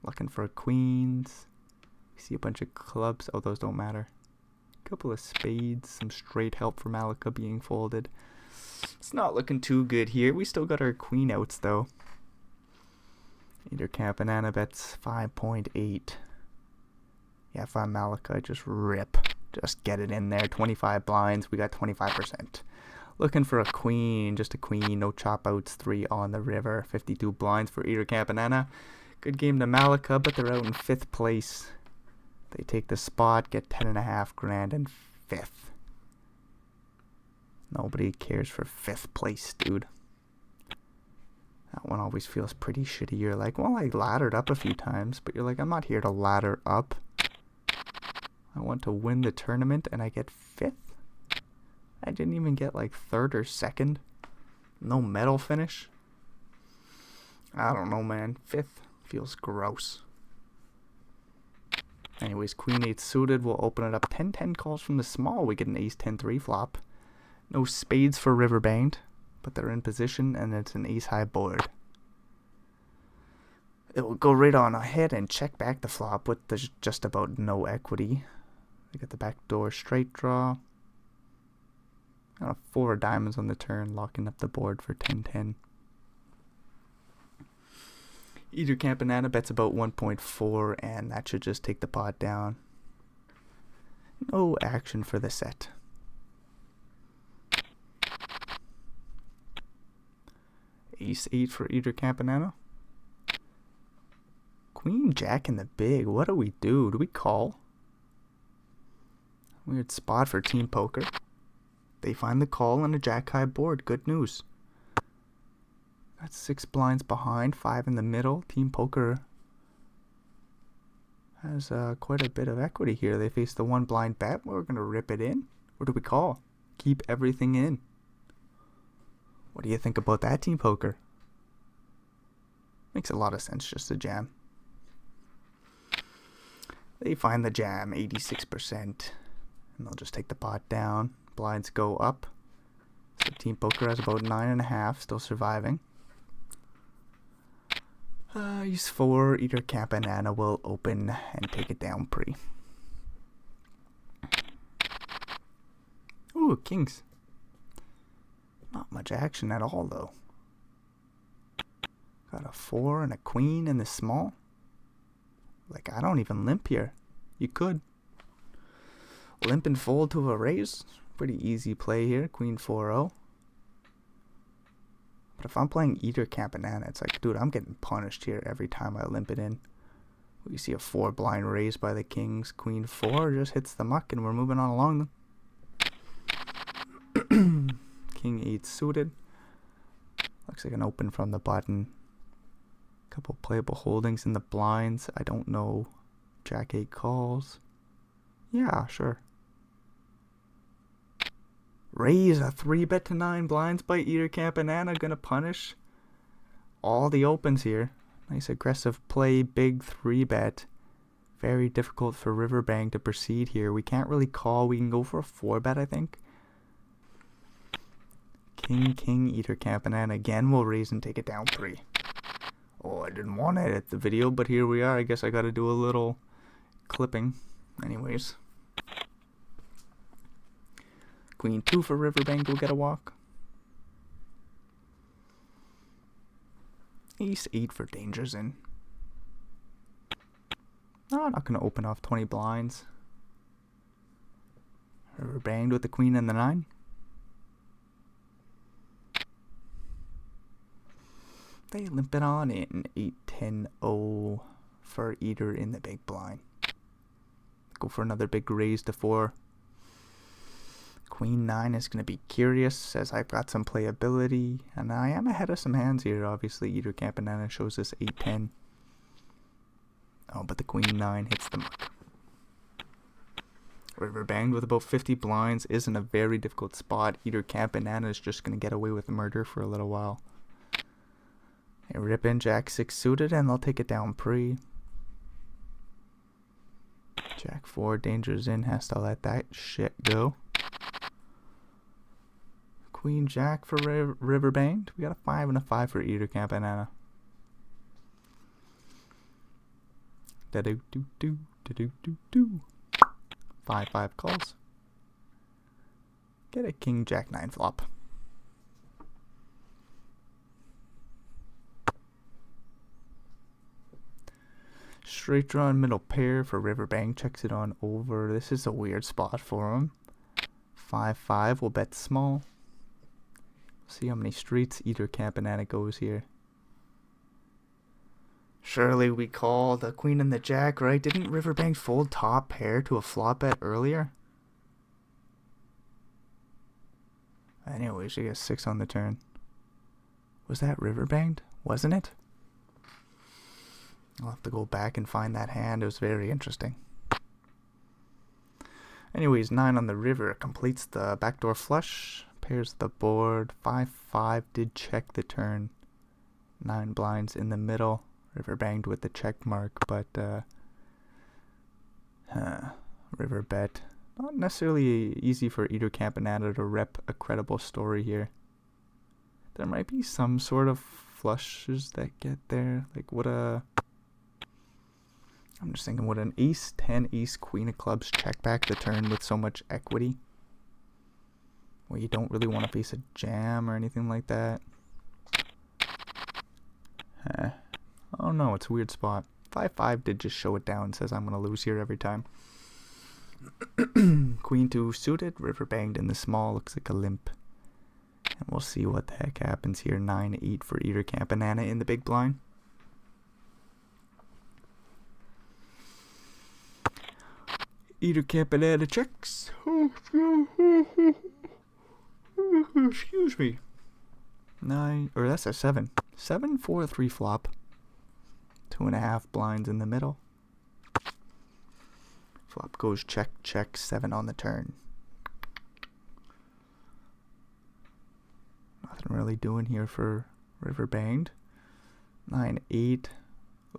Looking for queens. We see a bunch of clubs. Oh, those don't matter. Couple of spades, some straight help for Malika being folded. It's not looking too good here. We still got our queen outs though. Eater Campanana bets 5.8. Yeah, if I'm Malika, just rip. Just get it in there. 25 blinds. We got 25%. Looking for a queen. Just a queen. No chop outs. 3 on the river. 52 blinds for Eater Campanana. Good game to Malika, but they're out in 5th place. They take the spot, get 10.5 grand in 5th. Nobody cares for 5th place, dude. That one always feels pretty shitty. You're like, well, I laddered up a few times, but you're like, I'm not here to ladder up. I want to win the tournament, and I get 5th? I didn't even get like 3rd or 2nd. No medal finish. I don't know, man. 5th feels gross. Anyways, queen 8 suited. We'll open it up. 10-10 calls from the small. We get an ace 10-3 flop. No spades for river banged, but they're in position, and it's an ace high board. It will go right on ahead and check back the flop with just about no equity. We get the backdoor straight draw. Got a 4 diamonds on the turn, locking up the board for 10-10. Either Campanana bets about 1.4, and that should just take the pot down. No action for the set. Ace 8 for either Campanana. Queen Jack in the big. What do we do? Do we call? Weird spot for team poker. They find the call on a jack high board. Good news. That's 6 blinds behind, 5 in the middle. Team poker has quite a bit of equity here. They face the 1 blind bet. We're going to rip it in. What do we call? Keep everything in. What do you think about that, team poker? Makes a lot of sense just to jam. They find the jam, 86%, and they'll just take the pot down. Blinds go up. So team poker has about 9.5, still surviving. Use 4, either Campanana will open and take it down pre. Ooh, kings. Not much action at all, though. Got a 4 and a queen in the small. Like, I don't even limp here. You could. Limp and fold to a raise. Pretty easy play here. Queen 4-0. But if I'm playing either Campanana, it's like, dude, I'm getting punished here every time I limp it in. We see a 4 blind raise by the kings. Queen 4 just hits the muck, and we're moving on along them. King 8 suited. Looks like an open from the button. Couple playable holdings in the blinds. I don't know. Jack 8 calls. Yeah, sure. Raise a 3-bet to 9 blinds by either Campanana. Gonna punish all the opens here. Nice aggressive play. Big 3-bet. Very difficult for Riverbang to proceed here. We can't really call. We can go for a 4-bet, I think. King, either Campanana again will raise and take it down pre. Oh, I didn't want to edit the video, but here we are. I guess I gotta do a little clipping. Anyways. Queen 2 for Riverbank will get a walk. Ace 8 for dangers in. No, I'm not going to open off 20 blinds. Riverbanged with the queen and the 9. They limp it on in 8-10-0 for either in the big blind. Go for another big raise to 4. Queen 9 is going to be curious as I've got some playability, and I am ahead of some hands here. Obviously, either Campanana shows us 8-10. Oh, but the Queen 9 hits the mark. Riverbanged with about 50 blinds is in a very difficult spot. Either Campanana is just going to get away with murder for a little while. They rip in Jack 6 suited, and they'll take it down pre. Jack 4 dangers in, has to let that shit go. Queen Jack for Riverbanged. We got a 5 and a 5 for either Campanana. Da do do do da do do do. 5-5 calls. Get a King Jack 9 flop. Straight draw and middle pair for Riverbank. Checks it on over. This is a weird spot for him. 5-5 will bet small. See how many streets either Campanana goes here. Surely we call the queen and the jack, right? Didn't Riverbank fold top pair to a flop bet earlier? Anyway, she gets 6 on the turn. Was that Riverbank? Wasn't it? I'll have to go back and find that hand. It was very interesting. Anyways, 9 on the river completes the backdoor flush. Pairs the board. 5-5 did check the turn. 9 blinds in the middle. River banged with the check mark, but river bet. Not necessarily easy for Eater Campanana to rep a credible story here. There might be some sort of flushes that get there. Like what a... I'm just thinking, would an ace, 10, ace, queen of clubs check back the turn with so much equity? Where you don't really want to face a jam or anything like that. Oh no, it's a weird spot. 5-5 did just show it down. Says I'm going to lose here every time. Queen 2 suited. River banged in the small. Looks like a limp. And we'll see what the heck happens here. 9-8 for Eater Campanana in the big blind. Eater Campanana checks. Excuse me. 9, or that's a 7. 7-4-3 flop. 2.5 blinds in the middle. Flop goes check, check, 7 on the turn. Nothing really doing here for river banged. 9-8.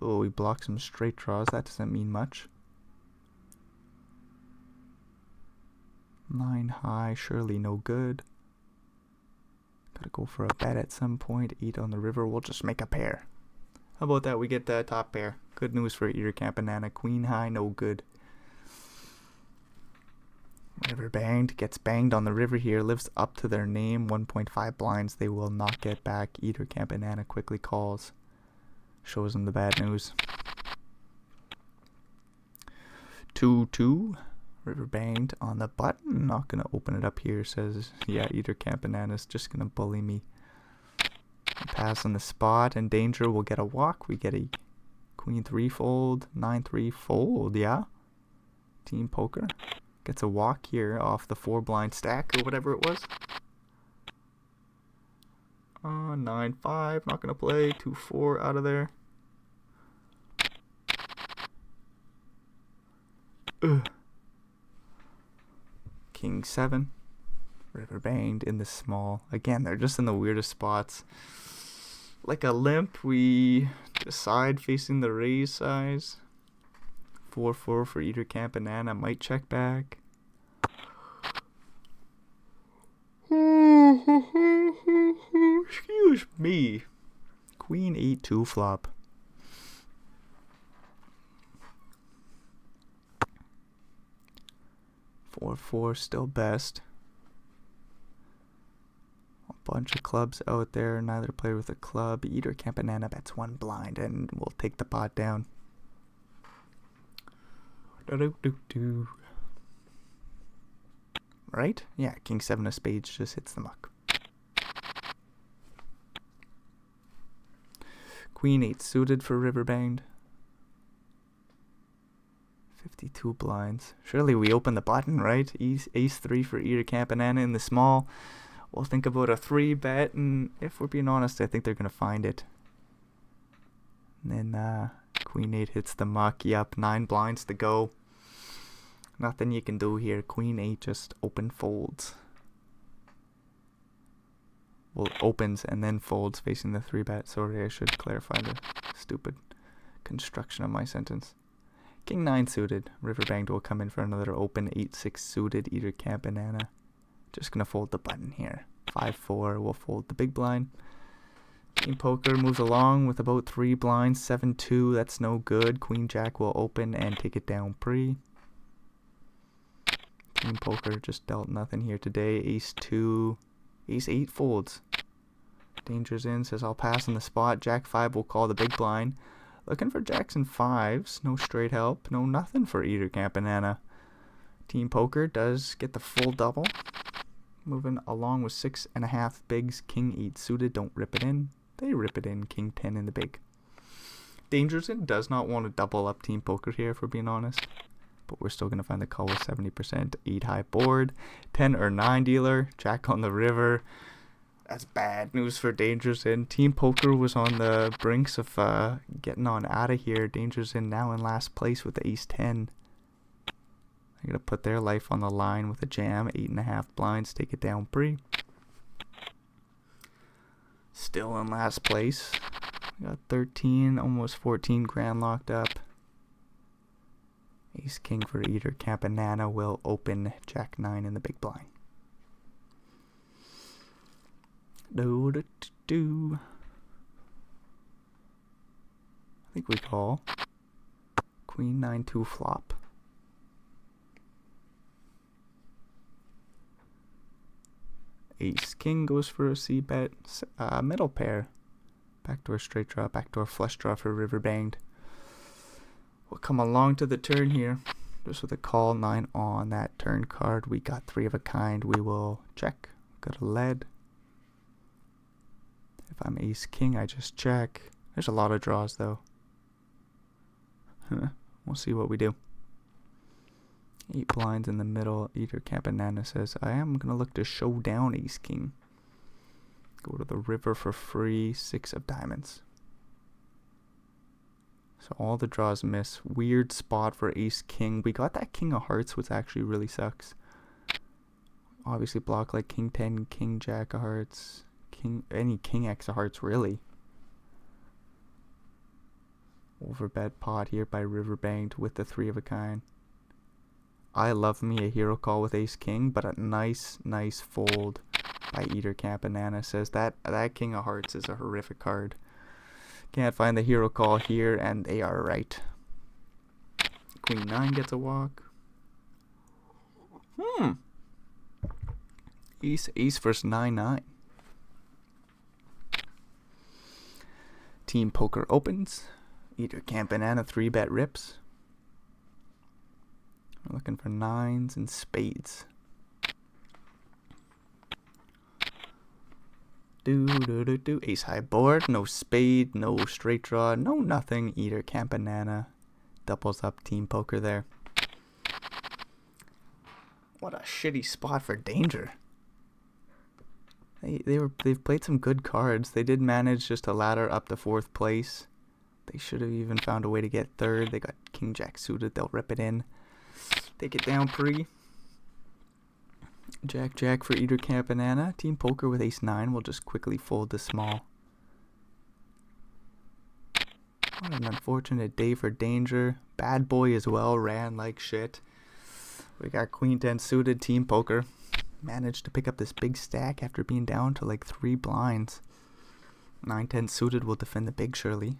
Oh, we blocked some straight draws. That doesn't mean much. 9 high, surely no good. Gotta go for a bet at some point. 8 on the river. We'll just make a pair. How about that? We get the top pair. Good news for Eater Campanana. Queen high, no good. River banged. Gets banged on the river here. Lives up to their name. 1.5 blinds. They will not get back. Eater Campanana quickly calls. Shows them the bad news. 2-2. River banged on the button. Not gonna open it up here. Says, yeah, Eater Campanana's just gonna bully me. Pass on the spot, and danger will get a walk. We get a queen 3 fold, 9-3 fold, yeah. Team poker gets a walk here off the 4 blind stack or whatever it was. 9-5, not gonna play. 2-4 out of there. Ugh. King 7. River banged in the small. Again, they're just in the weirdest spots. Like a limp, we decide facing the raise size. 4-4 for Eater Campanana. Might check back. Excuse me. Queen 8-2 flop. 4-4 still best. A bunch of clubs out there. Neither player with a club. Eater Campanana bets 1 blind and we'll take the pot down. Right? Yeah, King 7 of spades just hits the muck. Queen 8 suited for river banged. 52 blinds. Surely we open the button, right? Ace 3 for Eater Campanana in the small. We'll think about a 3 bet, and if we're being honest, I think they're going to find it. And then Queen 8 hits the muck. Yep, 9 blinds to go. Nothing you can do here. Queen 8 just open folds. Well, opens and then folds facing the 3 bet. Sorry, I should clarify the stupid construction of my sentence. King 9 suited. River banged will come in for another open. 8-6 suited. Eater Campanana. Just gonna fold the button here. 5-4. We'll fold the big blind. Team poker moves along with about 3 blinds. 7-2. That's no good. Queen Jack will open and take it down pre. Team poker just dealt nothing here today. Ace 2. Ace 8 folds. Danger's in. Says I'll pass on the spot. Jack 5 will call the big blind. Looking for jacks and 5s. No straight help. No nothing for Eater Campanana. Team poker does get the full double. Moving along with 6.5 bigs. King 8 suited. Don't rip it in. They rip it in. King 10 in the big. Danger's in does not want to double up team poker here, if we're being honest. But we're still going to find the call with 70%. 8 high board. 10 or 9 dealer. Jack on the river. That's bad news for Danger's in. Team poker was on the brinks of getting on out of here. Danger's in now in last place with the ace 10. They're going to put their life on the line with a jam. 8.5 blinds. Take it down pre. Still in last place. We got 13, almost 14 grand locked up. Ace king for Eater Campanana will open Jack 9 in the big blind. Do. I think we call. Queen 9-2 flop. Ace king goes for a C bet. Middle pair. Backdoor straight draw, backdoor flush draw for river banged. We'll come along to the turn here. Just with a call 9 on that turn card. We got 3 of a kind. We will check. Got a lead. If I'm ace king, I just check. There's a lot of draws though. We'll see what we do. 8 blinds in the middle. Eater Campanana says, I am going to look to show down ace king. Go to the river for free. 6 of diamonds. So all the draws miss. Weird spot for ace king. We got that king of hearts, which actually really sucks. Obviously block like king 10, king jack of hearts, any king x of hearts really. Overbet pot here by river banged with the 3 of a kind. I love me a hero call with ace king, but a nice fold by Eater Campanana says that king of hearts is a horrific card. Can't find the hero call here, and they are right. Queen 9 gets a walk. Ace versus 9-9. Team poker opens. Eater Campanana 3-bet rips. We're looking for 9s and spades. Ace high board, no spade, no straight draw, no nothing. Eater Campanana doubles up team poker there. What a shitty spot for danger. They've played some good cards. They did manage just to ladder up to 4th place. They should have even found a way to get 3rd. They got king jack suited. They'll rip it in. Take it down pre. Jack for Eater Campanana. Team poker with ace 9 will just quickly fold the small. What an unfortunate day for danger. Bad boy as well. Ran like shit. We got queen 10 suited. Team poker managed to pick up this big stack after being down to like 3 blinds. 9-10 suited will defend the big surely.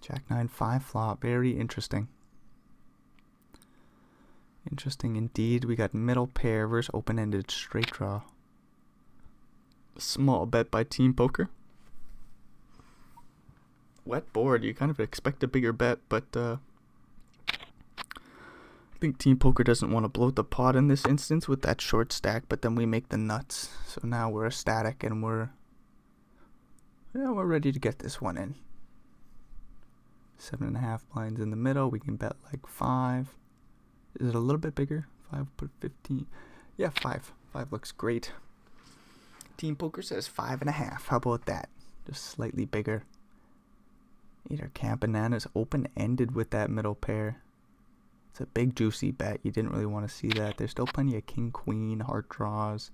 Jack 9-5 flop. Very interesting. Interesting indeed. We got middle pair versus open-ended straight draw. Small bet by team poker. Wet board. You kind of expect a bigger bet, but I think team poker doesn't want to bloat the pot in this instance with that short stack, but then we make the nuts. So now we're ecstatic and we're ready to get this one in. 7.5 blinds in the middle. We can bet like 5. Is it a little bit bigger? 5, put 15. Yeah, 5. 5 looks great. Team poker says 5.5. How about that? Just slightly bigger. Eater Campanana's open-ended with that middle pair. It's a big juicy bet. You didn't really want to see that. There's still plenty of king, queen, heart draws.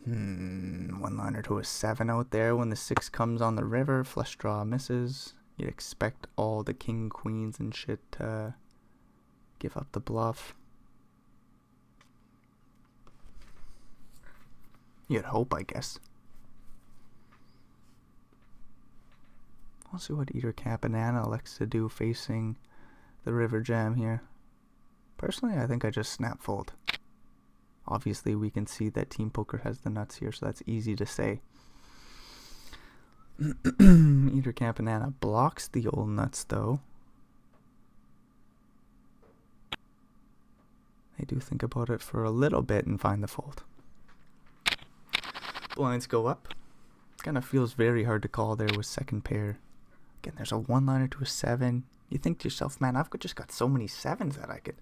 One liner to a 7 out there. When the 6 comes on the river, flush draw misses. You'd expect all the king, queens, and shit to give up the bluff. You'd hope, I guess. We'll see what Eater Campanana elects to do facing the river jam here. Personally, I think I just snap fold. Obviously, we can see that team poker has the nuts here, so that's easy to say. Eater Campanana blocks the old nuts, though. They do think about it for a little bit and find the fold. Blinds go up. Kind of feels very hard to call there with second pair. Again, there's a 1-liner to a 7. You think to yourself, man, I've just got so many 7s that I could.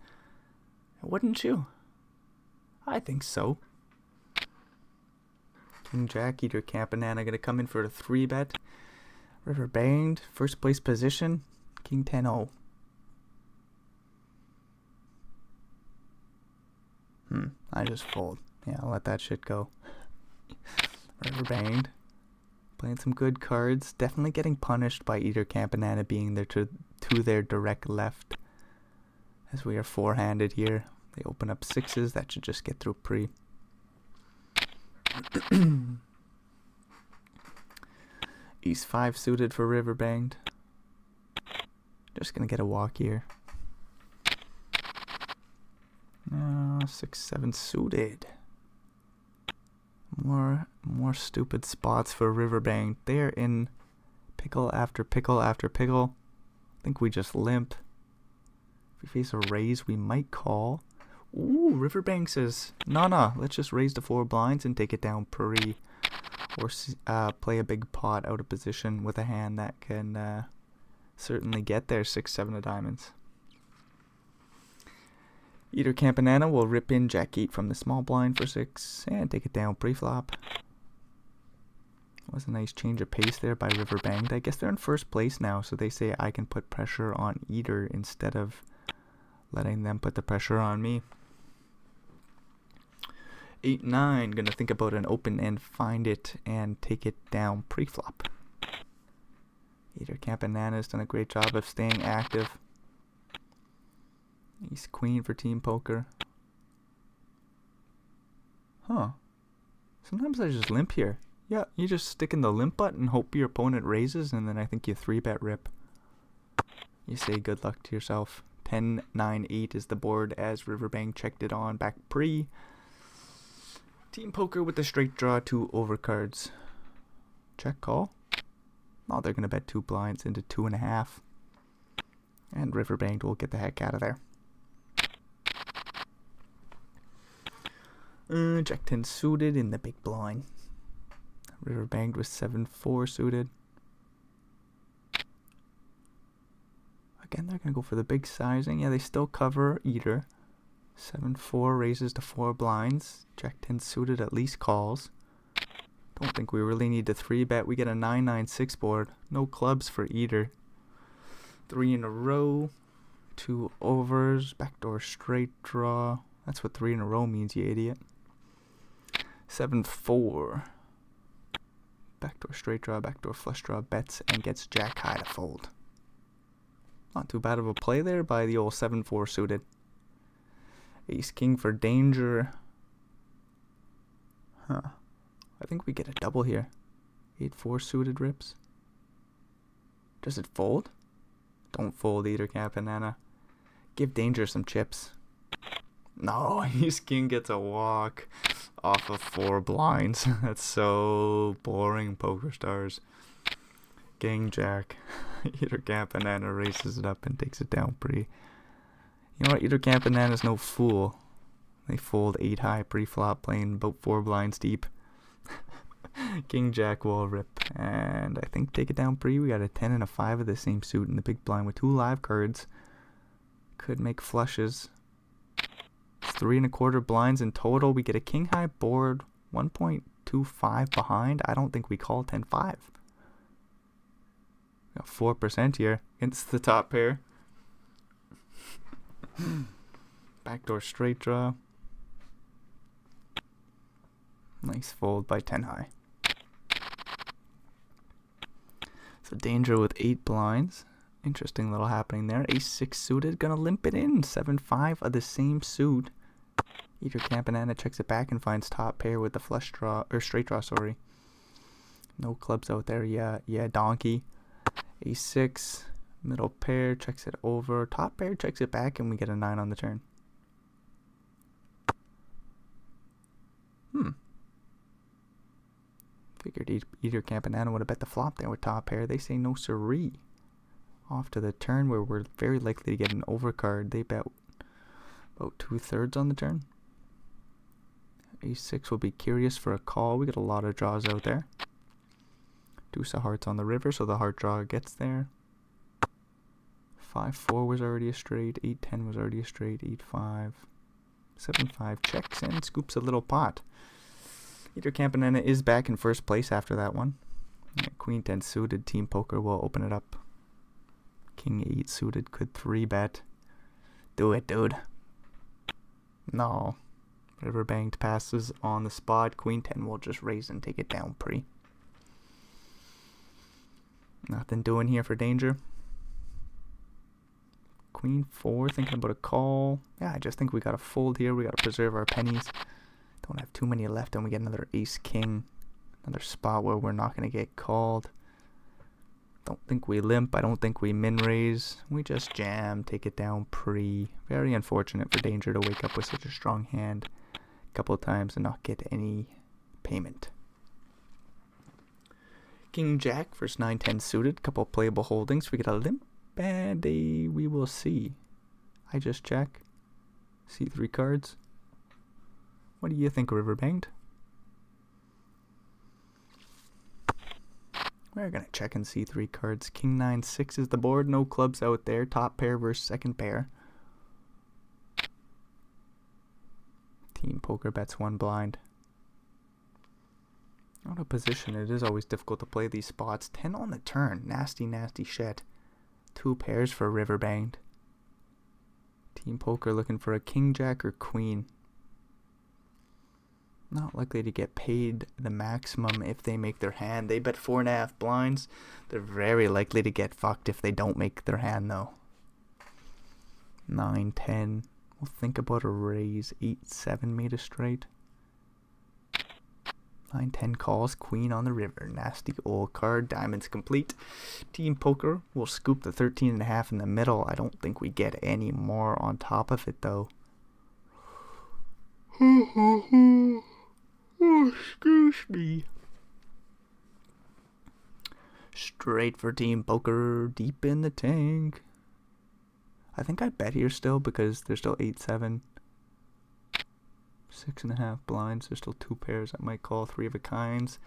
Wouldn't you? I think so. King Jack, Eater Campanana gonna come in for a 3-bet. River banged, first place position. King 10-0. I just fold. Yeah, I'll let that shit go. River banged. Playing some good cards. Definitely getting punished by either Camp Banana being there to their direct left. As we are four-handed here. They open up sixes. That should just get through pre. East 5 suited for river banged. Just gonna get a walk here. 6 7 suited. More stupid spots for river banged. They're in pickle after pickle after pickle. I think we just limp. If we face a raise, we might call. Ooh, Riverbank says, nah, let's just raise the 4 blinds and take it down pre. Or play a big pot out of position with a hand that can certainly get there. 6 7 of diamonds. Either Camp Banana will rip in Jack 8 from the small blind for 6 and take it down pre-flop. Was a nice change of pace there by Riverbank. I guess they're in first place now, so they say I can put pressure on Eater instead of letting them put the pressure on me. 8 9, gonna think about an open end, find it, and take it down pre-flop. Either Camp Banana's done a great job of staying active. Ace Queen for team poker. Huh. Sometimes I just limp here. Yeah, you just stick in the limp button, hope your opponent raises, and then I think you 3-bet rip. You say good luck to yourself. 10 9 8 is the board as Riverbank checked it on back pre. Team poker with the straight draw, 2 overcards. Check call. Oh, they're gonna bet 2 blinds into 2.5. And Riverbank will get the heck out of there. Jack 10 suited in the big blind. Riverbank with 7-4 suited. Again, they're going to go for the big sizing. Yeah, they still cover Eater. 7-4 raises to 4 blinds. Jack 10 suited at least calls. Don't think we really need to 3-bet. We get a 9-9-6 board. No clubs for Eater. 3 in a row. 2 overs. Backdoor straight draw. That's what 3 in a row means, you idiot. 7-4. Backdoor straight draw, backdoor flush draw, bets and gets Jack high to fold. Not too bad of a play there by the old 7-4 suited. Ace King for danger. Huh. I think we get a double here. 8-4 suited rips. Does it fold? Don't fold either, Camp Banana. Give danger some chips. No, Ace King gets a walk off of 4 blinds. That's so boring, Poker Stars. Gang Jack. Either Camp Banana races it up and takes it down pre. You know what? Either Camp Banana's no fool. They fold 8 high pre-flop, playing about 4 blinds deep. King Jack will rip. And I think take it down pre. We got a 10 and a 5 of the same suit in the big blind with 2 live cards. Could make flushes. 3 1/4 blinds in total. We get a king high board, 1.25 behind. I don't think we call 10-5. Got 4% here against the top pair. Backdoor straight draw. Nice fold by 10 high. So danger with 8 blinds. Interesting little happening there. Ace 6 suited, gonna limp it in. 7-5 of the same suit. Either Camp Banana checks it back and finds top pair with the flush draw, or straight draw, sorry. No clubs out there. Yeah, donkey. Ace 6, middle pair, checks it over. Top pair checks it back, and we get a 9 on the turn. Figured either Camp Banana would have bet the flop there with top pair. They say no siree. Off to the turn where we're very likely to get an overcard. They bet about 2/3 on the turn. Ace 6 will be curious for a call. We got a lot of draws out there. Deuce of hearts on the river, so the heart draw gets there. 5-4 was already a straight. 8-10 was already a straight. 8-5. 7-5 checks and scoops a little pot. Either Camp Banana is back in first place after that one. Queen 10 suited, team poker will open it up. King 8 suited could 3-bet. Do it, dude. No. River banged passes on the spot. Queen 10 will just raise and take it down pre. Nothing doing here for danger. Queen 4, thinking about a call. Yeah, I just think we got to fold here. We got to preserve our pennies. Don't have too many left, and we get another ace king. Another spot where we're not going to get called. Don't think we limp. I don't think we min raise. We just jam, take it down pre. Very unfortunate for danger to wake up with such a strong hand a couple of times and not get any payment. King Jack versus 9-10 suited. Couple of playable holdings. We get a limp and a we will see. I just check. C3 cards. What do you think, River banged? We're going to check and see 3 cards. King 9-6 is the board. No clubs out there. Top pair versus second pair. Team poker bets 1 blind. Out of position. It is always difficult to play these spots. 10 on the turn. Nasty, nasty shit. 2 pairs for river banged. Team poker looking for a king jack or queen. Not likely to get paid the maximum if they make their hand. They bet 4.5 blinds. They're very likely to get fucked if they don't make their hand though. 9-10. We'll think about a raise. 8-7 made a straight. 9-10 calls. Queen on the river. Nasty old card. Diamonds complete. Team poker will scoop the 13.5 in the middle. I don't think we get any more on top of it though. Oh, excuse me. Straight for team poker, deep in the tank. I think I bet here still because there's still 8-7. 6.5 blinds. There's still 2 pairs. I might call 3 of a kinds.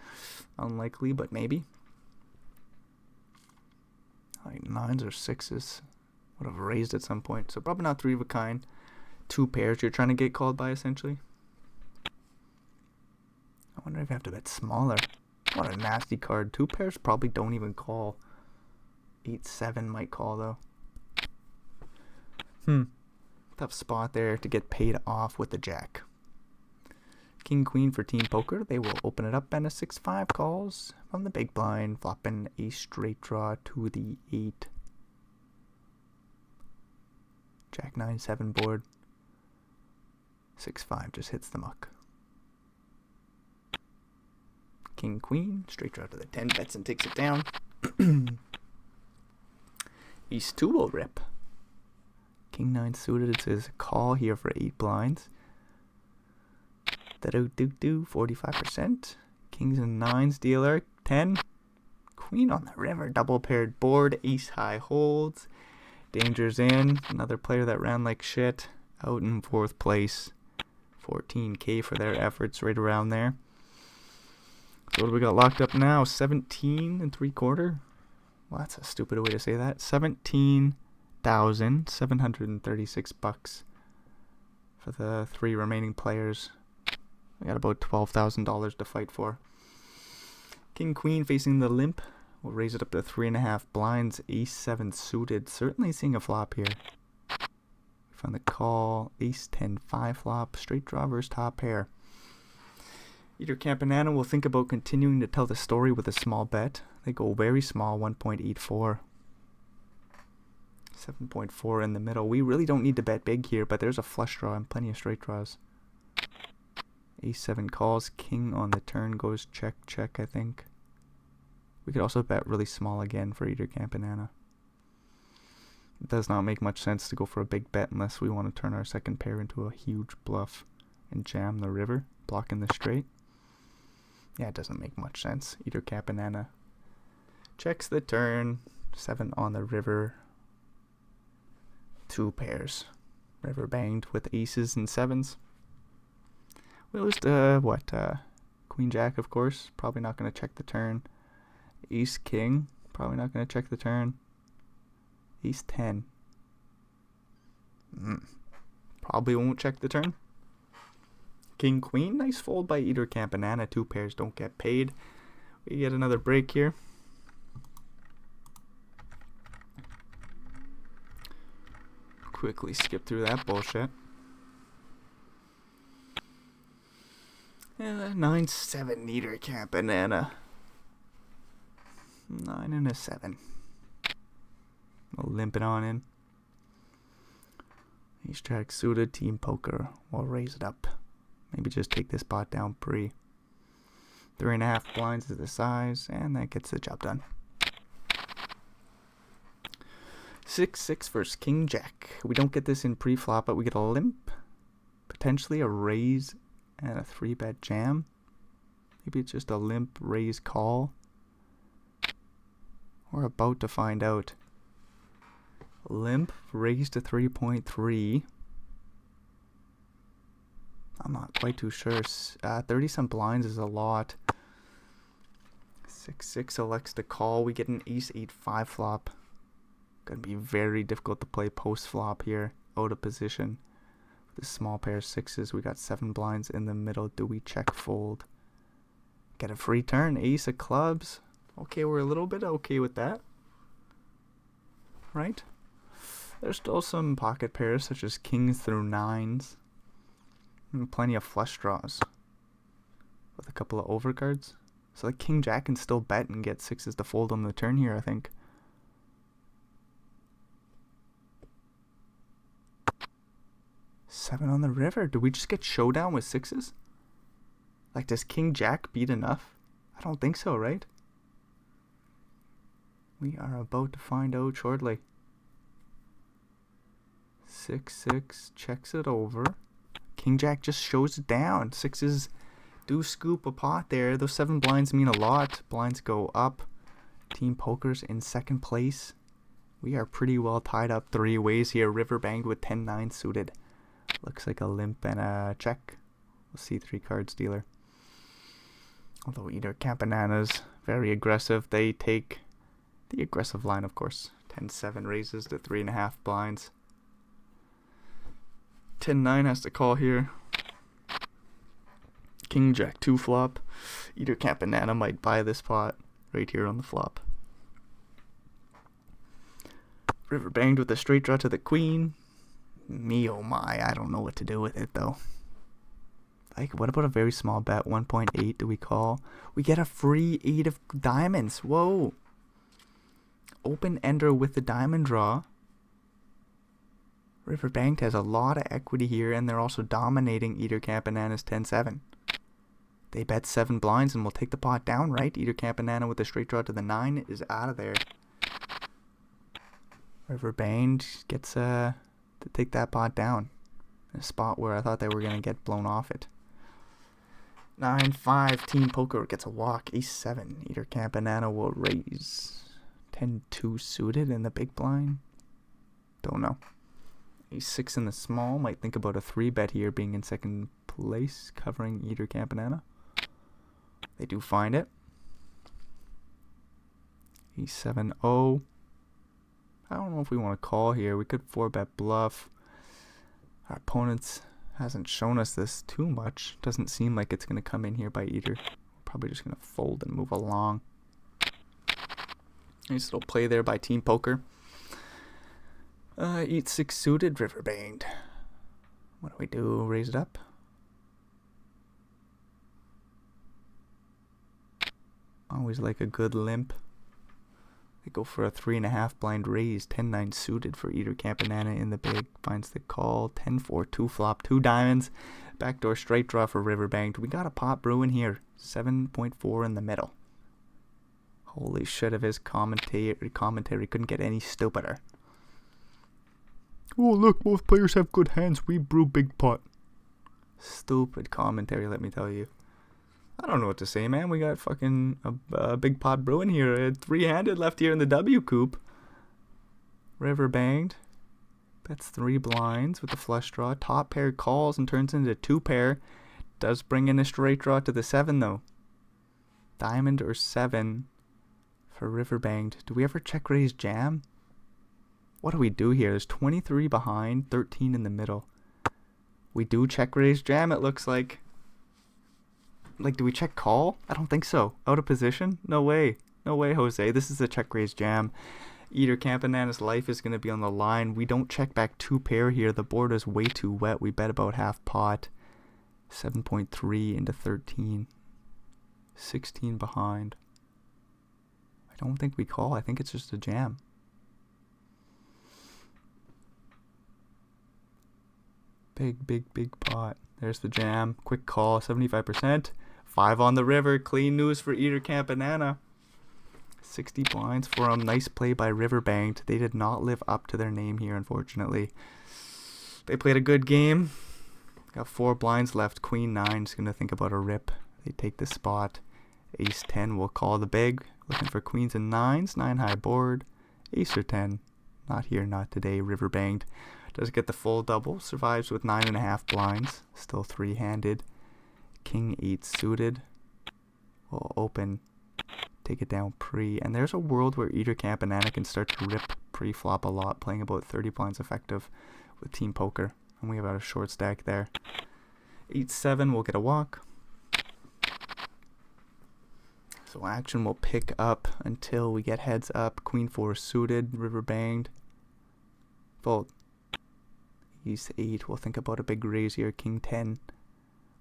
Unlikely, but maybe. Like 9s or 6s. Would have raised at some point. So probably not 3 of a kind. 2 pairs you're trying to get called by essentially. I wonder if I have to bet smaller. What a nasty card. 2 pairs probably don't even call. 8-7 might call though. Tough spot there to get paid off with the jack. King queen for team poker. They will open it up and a 6-5 calls from the big blind, flopping a straight draw to the 8. Jack 9-7 board. 6-5 just hits the muck. King queen, straight draw to the 10, bets and takes it down. Ace 2 will rip. King 9 suited, it says call here for 8 blinds. 45%. Kings and 9s dealer, 10. Queen on the river, double paired board, ace high holds. Danger's in, another player that ran like shit, out in 4th place. 14k for their efforts right around there. So what do we got locked up now? 17 3/4. Well, that's a stupid way to say that. 17,736 bucks for the 3 remaining players. We got about $12,000 to fight for. King queen facing the limp. We'll raise it up to 3.5 blinds. Ace 7 suited. Certainly seeing a flop here. Found the call. Ace 10 5 flop. Straight draw versus top pair. Either Campanana will think about continuing to tell the story with a small bet. They go very small, 1.84. 7.4 in the middle. We really don't need to bet big here, but there's a flush draw and plenty of straight draws. Ace 7 calls. King on the turn goes check, check, I think. We could also bet really small again for either Campanana. It does not make much sense to go for a big bet unless we want to turn our second pair into a huge bluff and jam the river, blocking the straight. Yeah, it doesn't make much sense. Either Campanana checks the turn. 7 on the river. 2 pairs. River banged with aces and 7s. We lose Queen Jack, of course. Probably not going to check the turn. Ace King. Probably not going to check the turn. Ace 10. Probably won't check the turn. King Queen. Nice fold by either Campanana. 2 pairs don't get paid. We get another break here. Quickly skip through that bullshit. 9-7 Eater Cat Banana. 9 and a 7. We'll limp it on in. Ace Jack suited, team poker. We'll raise it up. Maybe just take this pot down pre. 3.5 blinds is the size, and that gets the job done. 6-6 versus King Jack. We don't get this in pre-flop, but we get a limp, potentially a raise, and a 3-bet jam. Maybe it's just a limp raise call. We're about to find out. Limp raise to 3.3. I'm not quite too sure. 30-some blinds is a lot. 6-6 elects to call. We get an ace-8-5 flop. Gonna be very difficult to play post flop here. Out of position. With a small pair of sixes. We got 7 blinds in the middle. Do we check fold? Get a free turn. Ace of clubs. Okay, we're a little bit okay with that. Right? There's still some pocket pairs such as kings through nines. And plenty of flush draws. With a couple of overcards. So like King Jack can still bet and get sixes to fold on the turn here, I think. Seven on the river. Do we just get showdown with sixes? Like, does King Jack beat enough? I don't think so, right? We are about to find out shortly. 6-6 checks it over. King Jack just shows it down. Sixes do scoop a pot there. Those 7 blinds mean a lot. Blinds go up. Team Poker's in second place. We are pretty well tied up 3 ways here. River banged with 10-9 suited. Looks like a limp and a check. We'll see 3 cards dealer. Although Eater Cat Bananas, very aggressive. They take the aggressive line, of course. 10-7 raises to 3.5 blinds. 10-9 has to call here. King Jack 2 flop. Eater Cat Banana might buy this pot right here on the flop. River banged with a straight draw to the queen. Me oh my, I don't know what to do with it though. Like, what about a very small bet? 1.8, do we call? We get a free 8 of diamonds. Whoa. Open ender with the diamond draw. River Banked has a lot of equity here, and they're also dominating Eater Cat Banana's 10-7. They bet 7 blinds and will take the pot down, right? Eater Cat Banana with a straight draw to the 9 is out of there. River Banked gets to take that pot down. In a spot where I thought they were going to get blown off it. 9-5 Team Poker gets a walk. Ace-7 Eater Cat Banana will raise. 10-2 suited in the big blind. Don't know. Ace-6 in the small. Might think about a 3-bet here being in second place. Covering Eater Cat Banana. They do find it. Ace-7-0. I don't know if we want to call here. We could 4-bet bluff. Our opponents hasn't shown us this too much. Doesn't seem like it's going to come in here by Eater. Probably just going to fold and move along. Nice little play there by Team Poker. 8-6 suited, River banged. What do we do? Raise it up? Always like a good limp. They go for a 3.5 blind raise. 10-9 suited for Eater Cat Banana in the big. Finds the call. 10-4 2 flop. 2 diamonds. Backdoor straight draw for River Banked. We got a pot brewing here. 7.4 in the middle. Holy shit, if his commentary couldn't get any stupider. Oh look, both players have good hands. We brew big pot. Stupid commentary, let me tell you. I don't know what to say, man. We got fucking a big pot brewing here. 3-handed left here in the WCOOP. River banged. Bets 3 blinds with the flush draw. Top pair calls and turns into 2 pair. Does bring in a straight draw to the 7 though. Diamond or 7 for River banged. Do we ever check raise jam? What do we do here? There's 23 behind, 13 in the middle. We do check raise jam, it looks like. Like, do we check call? I don't think so. Out of position? No way. No way, Jose. This is a check raise jam. Eater Cat Banana's life is going to be on the line. We don't check back 2 pair here. The board is way too wet. We bet about half pot. 7.3 into 13. 16 behind. I don't think we call. I think it's just a jam. Big pot. There's the jam. Quick call. 75%. 5 on the river. Clean news for Eater Camp Banana. 60 blinds for him. Nice play by Riverbanked. They did not live up to their name here, unfortunately. They played a good game. Got 4 blinds left. Queen 9 is going to think about a rip. They take the spot. Ace 10 will call the big. Looking for queens and 9s. 9 high board. Ace or 10. Not here, not today. Riverbanked does get the full double. Survives with 9.5 blinds. Still 3-handed. King 8 suited. Will open. Take it down pre. And there's a world where Eater Camp Banana can start to rip pre-flop a lot. Playing about 30 blinds effective with Team Poker. And we have a short stack there. 8-7 will get a walk. So action will pick up until we get heads up. Queen 4 suited. River banged. Fold. Ace 8. We'll think about a big raise here. King 10.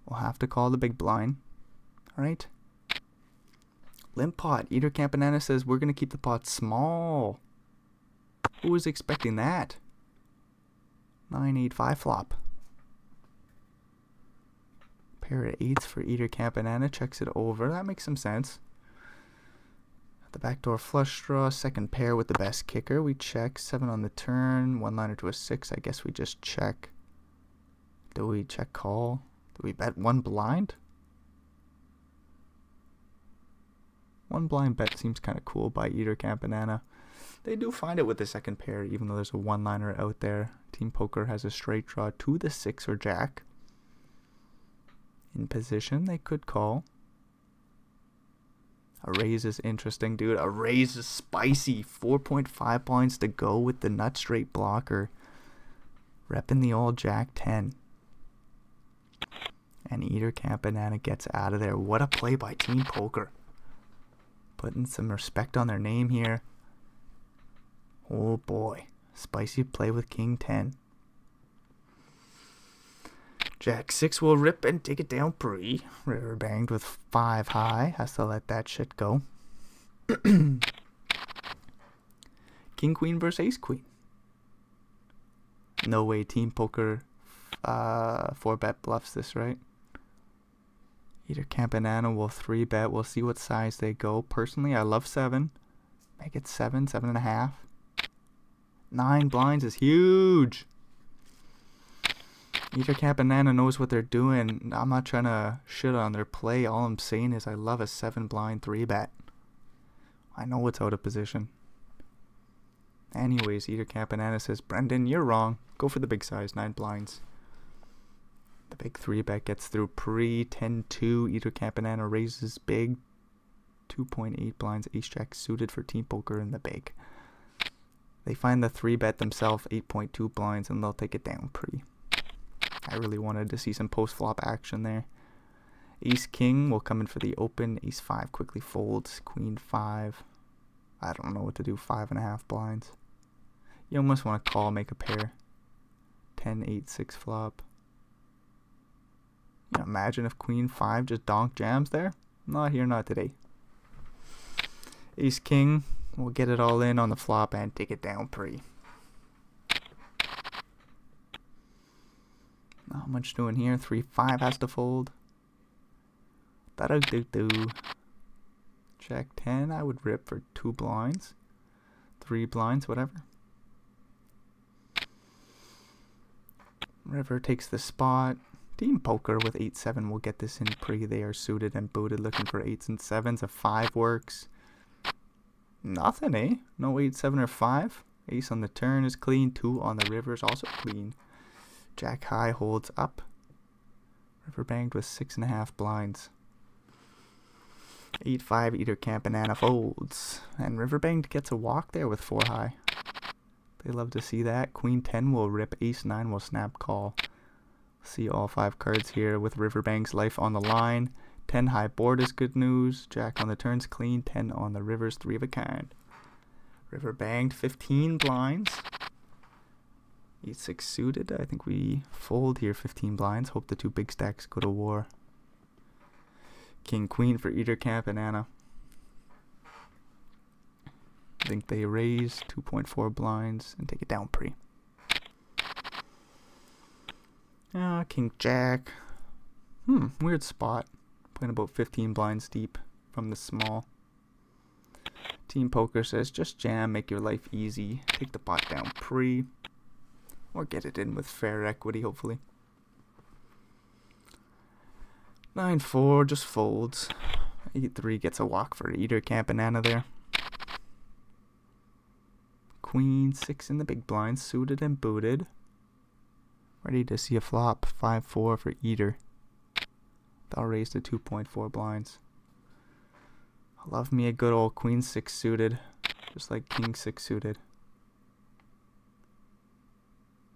We'll have to call the big blind. Alright. Limp pot. Eater Camp Banana says we're going to keep the pot small. Who was expecting that? 9-8-5 flop. Pair of 8s for Eater Camp Banana. Checks it over. That makes some sense. The backdoor flush draw. Second pair with the best kicker. We check. 7 on the turn. 1-liner to a 6. I guess we just check. Do we check call? Do we bet 1 blind? 1 blind bet seems kind of cool by Eater Camp Banana. They do find it with the second pair, even though there's a 1-liner out there. Team Poker has a straight draw to the 6 or jack. In position, they could call. A raise is interesting, dude. A raise is spicy. 4.5 blinds to go with the nut straight blocker. Repping the old jack 10. And Eater Camp Banana gets out of there. What a play by Team Poker. Putting some respect on their name here. Oh boy. Spicy play with King 10. Jack 6 will rip and take it down pre. River banged with 5 high. Has to let that shit go. King Queen versus Ace Queen. No way Team Poker 4-bet bluffs this, right? Eater Camp Banana will 3-bet. We'll see what size they go. Personally, I love 7. Make it 7, 7.5. 9 blinds is huge. Eater Camp Banana knows what they're doing. I'm not trying to shit on their play. All I'm saying is I love a 7 blind 3-bet. I know it's out of position. Anyways, Eater Camp Banana says, Brendan, you're wrong. Go for the big size, 9 blinds. The big 3-bet gets through pre. 10-2. Eater Camp Banana raises big. 2.8 blinds. Ace Jack suited for Team Poker in the big. They find the 3-bet themselves, 8.2 blinds, and they'll take it down pre. I really wanted to see some post-flop action there. Ace King will come in for the open. Ace 5 quickly folds. Queen 5. I don't know what to do. 5.5 blinds. You almost want to call, make a pair. 10-8-6 flop. You know, imagine if Queen 5 just donk jams there. Not here, not today. Ace King will get it all in on the flop and take it down pre. Not much doing here. 3-5 has to fold. Da-do-do-do. Jack 10. I would rip for 2 blinds. 3 blinds, whatever. River takes the spot. Team Poker with 8-7 will get this in pre. They are suited and booted, looking for 8s and 7s. A 5 works. Nothing, eh? No 8-7 or 5. Ace on the turn is clean. 2 on the river is also clean. Jack high holds up. River banged with 6.5 blinds. 8-5 Eater Camp Banana folds. And River banged gets a walk there with 4 high. They love to see that. Queen 10 will rip. Ace 9 will snap call. See all 5 cards here with Riverbang's life on the line. 10 high board is good news. Jack on the turn's clean. 10 on the rivers, 3 of a kind. River banged 15 blinds. 8-6 suited. I think we fold here 15 blinds. Hope the two big stacks go to war. King queen for Eater Camp and Anna. I think they raise 2.4 blinds and take it down pre. King jack. Weird spot. Playing about 15 blinds deep from the small. Team Poker says just jam, make your life easy. Take the pot down pre. Or get it in with fair equity, hopefully. 9-4 just folds. 8-3 gets a walk for Eater Camp and Anna there. Queen 6 in the big blinds, suited and booted. Ready to see a flop. 5-4 for Eater. They'll raise to 2.4 blinds. Love me a good old Queen 6 suited, just like King 6 suited.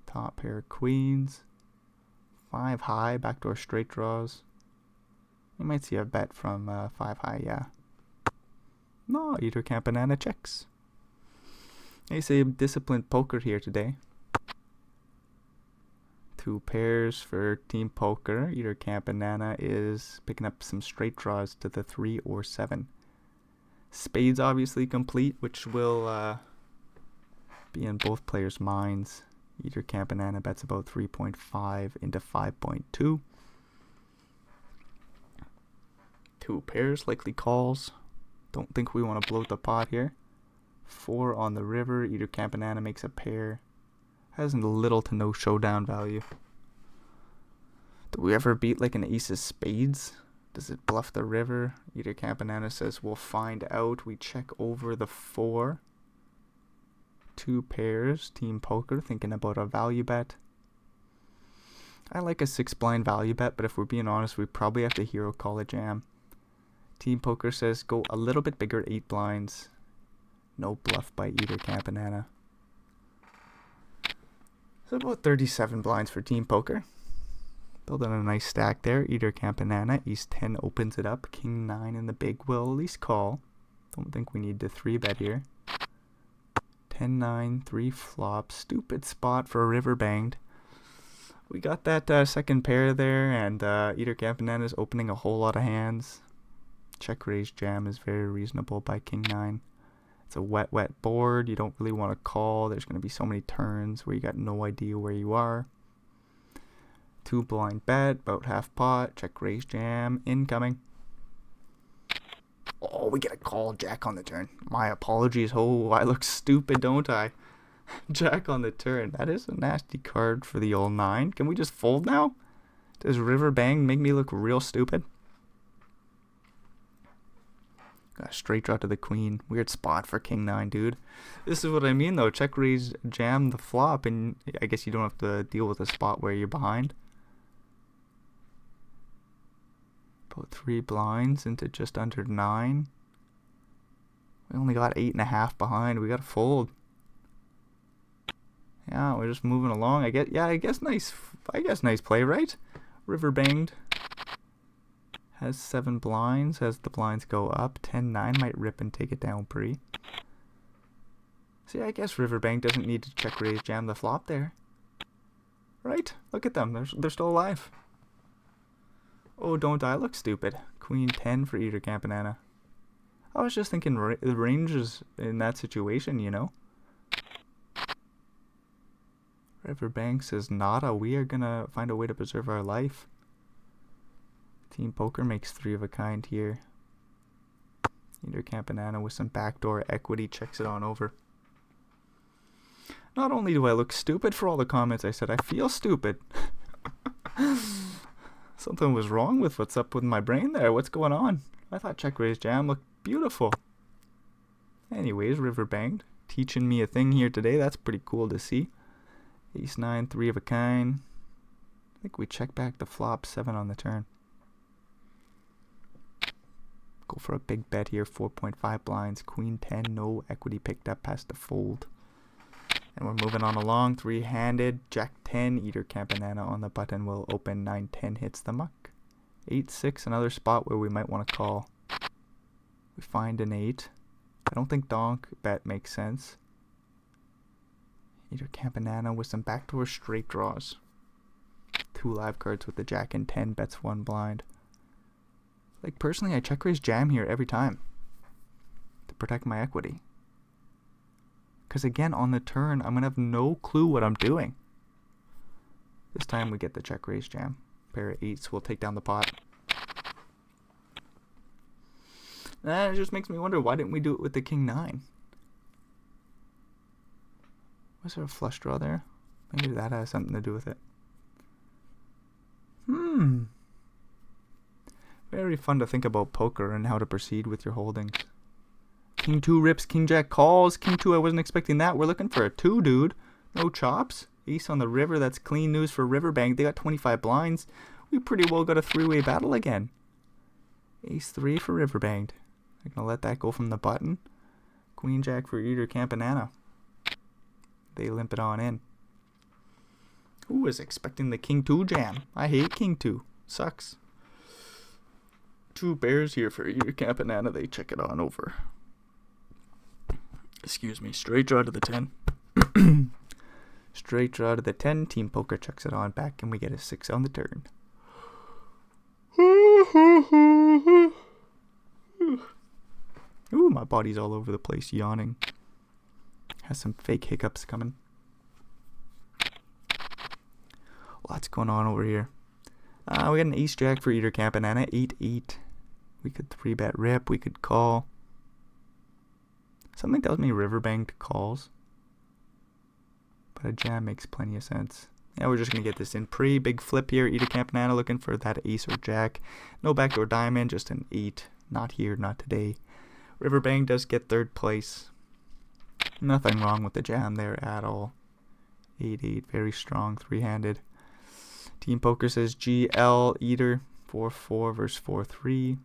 Top pair of queens. 5 high, backdoor straight draws. You might see a bet from 5 high, yeah. No, Eater Camp and Anna checks. They say disciplined poker here today. 2 pairs for Team Poker. Eater Camp and Anna is picking up some straight draws to the 3 or 7. Spades obviously complete, which will be in both players' minds. Eater Camp and Anna bets about 3.5 into 5.2. 2 pairs, likely calls. Don't think we want to bloat the pot here. 4 on the river. Eater Camp and Anna makes a pair. Has little to no showdown value. Do we ever beat like an ace of spades? Does it bluff the river? Eater Camp and Anna says we'll find out. We check over the 4. 2 pairs. Team Poker thinking about a value bet. I like a 6 blind value bet, but if we're being honest, we probably have to hero call a jam. Team Poker says go a little bit bigger, 8 blinds. No bluff by Eater Camp and Anna. So about 37 blinds for Team Poker. Building a nice stack there. Eater Camp and Anna. Ace 10 opens it up. King 9 in the big will at least call. Don't think we need to 3-bet here. 10-9, 3 flops. Stupid spot for a river banged. We got that second pair there, and Eater Camp and Anna is opening a whole lot of hands. Check raise jam is very reasonable by King 9. It's a wet board. You don't really want to call. There's going to be so many turns where you got no idea where you are. 2 blind bet, about half pot. Check raise jam, incoming. Oh, we get a call. Jack on the turn. My apologies. Oh, I look stupid, don't I? Jack on the turn. That is a nasty card for the old 9. Can we just fold now? Does river bang make me look real stupid? Got a straight draw to the queen. Weird spot for King 9, dude. This is what I mean, though. Check raise jam the flop, and I guess you don't have to deal with a spot where you're behind. About 3 blinds into just under 9. We only got 8.5 behind. We got to fold. Yeah, we're just moving along. I guess nice play, right? River banged. Has 7 blinds. As the blinds go up, 10-9 might rip and take it down pre. See, I guess river bang doesn't need to check raise jam the flop there. Right? Look at them. They're still alive. Oh, don't I look stupid. Queen 10 for Eater Camp and Anna. I was just thinking the ranges in that situation, you know. River bang says nada. We are gonna find a way to preserve our life. Team Poker makes 3 of a kind here. Eater Camp and Anna with some backdoor equity checks it on over. Not only do I look stupid for all the comments I said, I feel stupid. Something was wrong with what's up with my brain there. What's going on? I thought check raise jam looked beautiful. Anyways, river banged. Teaching me a thing here today. That's pretty cool to see. Ace 9, 3 of a kind. I think we check back the flop, 7 on the turn. Go for a big bet here, 4.5 blinds. Queen 10, no equity picked up past the fold. And we're moving on along, 3-handed. Jack 10, Eater Camp and Anna on the button will open. 9-10 hits the muck. 8-6, another spot where we might want to call. We find an 8. I don't think donk bet makes sense. Eater Campanana with some backdoor straight draws. 2 live cards with the jack and 10, bets 1 blind. Like, personally, I check raise jam here every time to protect my equity. Because again, on the turn, I'm going to have no clue what I'm doing. This time we get the check raise jam. Pair of 8s will take down the pot. That just makes me wonder, why didn't we do it with the king 9? Was there a flush draw there? Maybe that has something to do with it. Very fun to think about poker and how to proceed with your holdings. King 2 rips, king jack calls. King 2, I wasn't expecting that. We're looking for a 2, dude. No chops. Ace on the river, that's clean news for Riverbank. They got 25 blinds. We pretty well got a 3-way battle again. Ace 3 for Riverbank. I'm going to let that go from the button. Queen jack for Eater Campanana. They limp it on in. Who was expecting the king 2 jam? I hate king 2. Sucks. 2 bears here for Eater Campanana. They check it on over. Excuse me. Straight draw to the 10. Straight draw to the 10. Team Poker checks it on back, and we get a 6 on the turn. Ooh, my body's all over the place, yawning. Has some fake hiccups coming. Lots going on over here. We got an ace jack for Eater Campanana. 8-8. We could 3-bet rip. We could call. Something tells me Riverbank calls. But a jam makes plenty of sense. Yeah, we're just going to get this in. Pretty big flip here. Eater Campanana looking for that ace or jack. No backdoor diamond, just an 8. Not here, not today. Riverbank does get 3rd place. Nothing wrong with the jam there at all. 8-8, very strong, 3-handed. Team Poker says GL Eater 4-4 versus 4-3.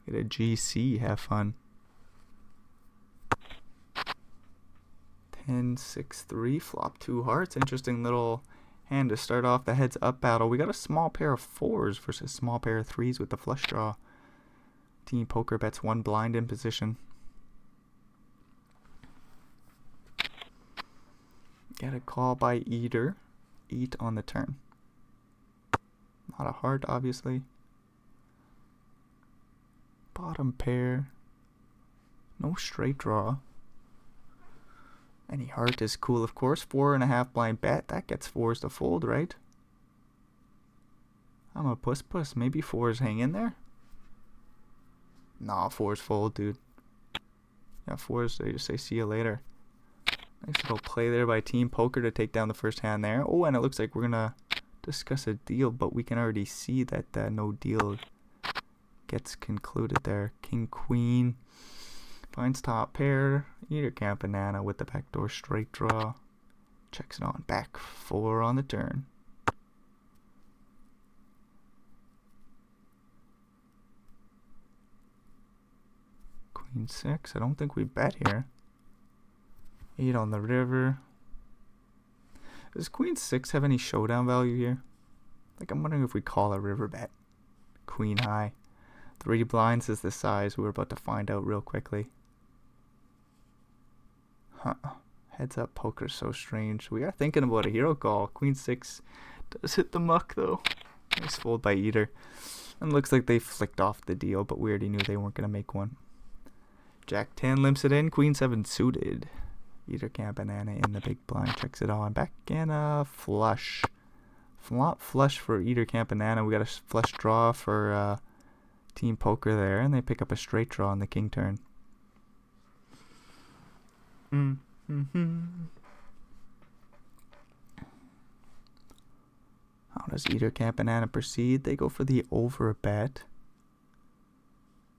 Get a GC, have fun. 10-6-3, flop 2 hearts. Interesting little hand to start off the heads up battle. We got a small pair of 4s versus a small pair of 3s with the flush draw. Team Poker bets 1 blind in position. Get a call by Eater. 8 on the turn. Not a heart, obviously. Bottom pair. No straight draw. Any heart is cool, of course. 4.5 blind bet. That gets 4s to fold, right? I'm a puss. Maybe 4s hang in there? Nah, 4s fold, dude. Yeah, 4s, they just say see you later. Nice little play there by Team Poker to take down the first hand there. Oh, and it looks like we're going to discuss a deal, but we can already see that no deal gets concluded there. King, Queen. Finds top pair. Eater Campanana with the backdoor straight draw. Checks it on back. 4 on the turn. Queen 6. I don't think we bet here. 8 on the river. Does Queen 6 have any showdown value here? Like, I'm wondering if we call a river bet. Queen high. 3 blinds is the size. We're about to find out real quickly. Heads up poker, so strange. We are thinking about a hero call. Queen 6 does hit the muck, though. Nice fold by Eater. And looks like they flicked off the deal, but we already knew they weren't going to make one. Jack 10 limps it in. Queen 7 suited. Eater Campanana in the big blind checks it on. Back in a flush. Flop flush for Eater Campanana. We got a flush draw for Team Poker there. And they pick up a straight draw on the king turn. How does Eater Campanana proceed? They go for the over bet.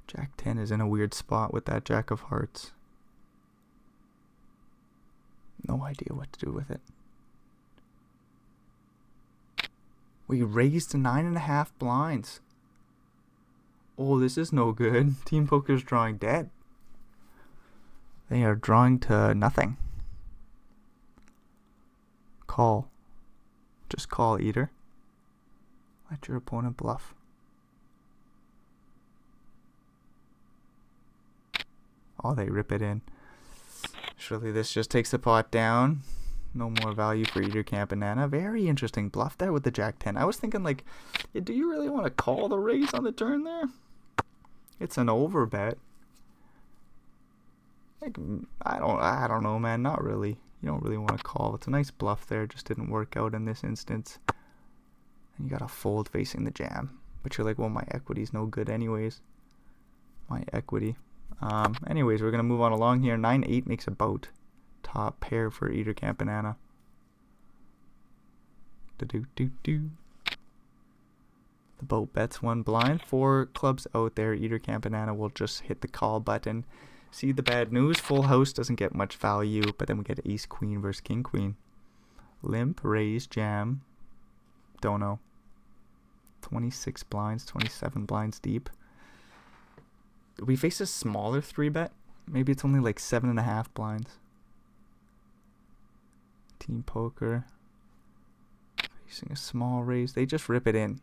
Jack 10 is in a weird spot with that Jack of Hearts. No idea what to do with it. We raised to 9.5 blinds. Oh, this is no good. Team Poker's drawing dead. They are drawing to nothing. Call. Just call, Eater. Let your opponent bluff. Oh, they rip it in. Naturally, this just takes the pot down. No more value for either Camp and Nana. Very interesting bluff there with the Jack 10. I was thinking, like, do you really want to call the raise on the turn there? It's an over bet. Like, I don't know, man. Not really. You don't really want to call. It's a nice bluff there. Just didn't work out in this instance. And you got a fold facing the jam. But you're like, well, my equity's no good anyways. My equity. Anyways, we're going to move on along here. 9-8 makes a boat. Top pair for either Camp and Nana. Do-do-do-do. The boat bets one blind. 4 clubs out there. Either Camp and Nana will just hit the call button. See the bad news. Full house doesn't get much value, but then we get ace queen versus king queen. Limp, raise, jam. Don't know. 26 blinds, 27 blinds deep. We face a smaller 3-bet. Maybe it's only like 7.5 blinds. Team poker. Facing a small raise. They just rip it in.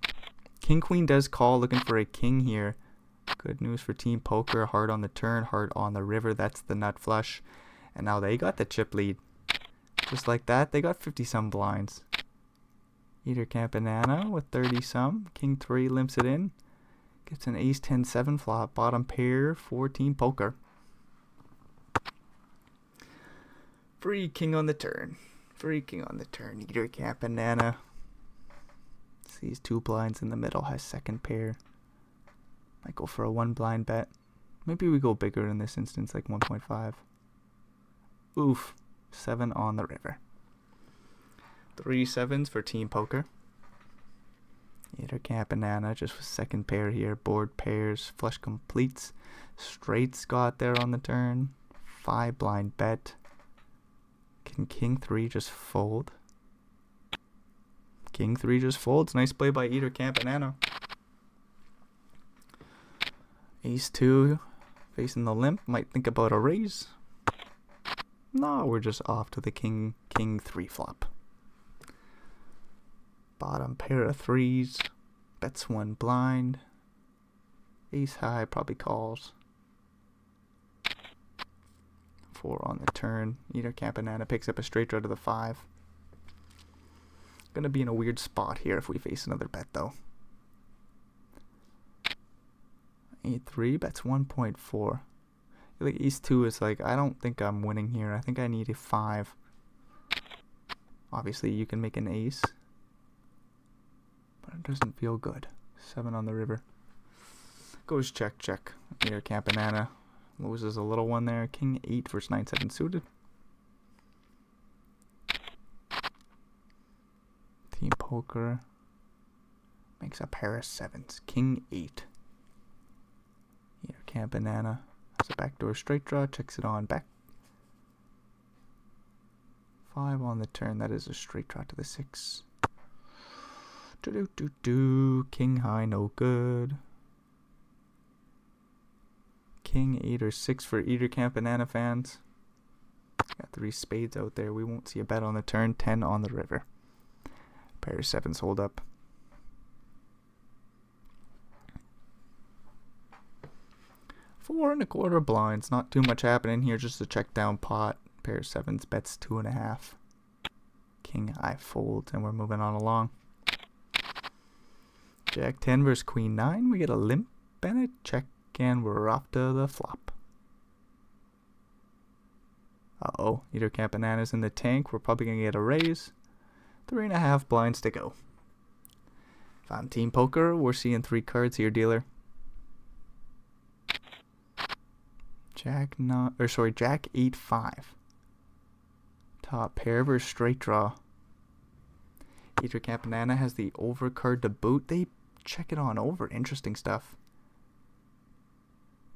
King queen does call, looking for a king here. Good news for team poker. Heart on the turn, heart on the river. That's the nut flush. And now they got the chip lead. Just like that, they got 50-some blinds. Either Camp and Nana with 30-some. King 3 limps it in. Gets an ace 10-7 flop. Bottom pair for team poker. Free king on the turn. Free king on the turn. Either Camp and Nana. Sees 2 blinds in the middle. Has second pair. Might go for a 1 blind bet. Maybe we go bigger in this instance, like 1.5. Oof. 7 on the river. 3 sevens for team poker. Either Camp and Nana just with second pair here. Board pairs. Flush completes. Straights got there on the turn. 5 blind bet. Can king 3 just fold? King 3 just folds. Nice play by either Camp and Nana. Ace 2 facing the limp. Might think about a raise. No, we're just off to the king 3 flop. Bottom pair of 3s. Bets 1 blind. Ace high probably calls. 4 on the turn. Either Camp and Nana picks up a straight draw to the 5. Gonna be in a weird spot here if we face another bet though. 8-3 bets 1.4. Like ace 2 is like, I don't think I'm winning here. I think I need a 5. Obviously you can make an ace, but it doesn't feel good. 7 on the river. Goes check, check. Either Camp and Nana loses a little one there. King 8 versus 9-7 suited. Team poker makes a pair of 7s. King 8. Either Camp and Nana has a backdoor straight draw. Checks it on back. 5 on the turn. That is a straight draw to the 6. Do-do-do-do. King high, no good. King 8 or 6 for either Camp and Nana fans. Got 3 spades out there. We won't see a bet on the turn. 10 on the river. Pair of 7s hold up. 4 1/4 blinds. Not too much happening here. Just a check down pot. Pair of 7s bets 2.5. King high folds, and we're moving on along. Jack 10 versus Queen 9. We get a limp and a check, and we're off to the flop. Uh-oh. Either Camp and Nana's in the tank. We're probably going to get a raise. 3.5 blinds to go. If I'm team poker, we're seeing 3 cards here, dealer. Jack 8-5. Top pair versus straight draw. Either Camp and Nana has the over card to boot. They check it on over. Interesting stuff.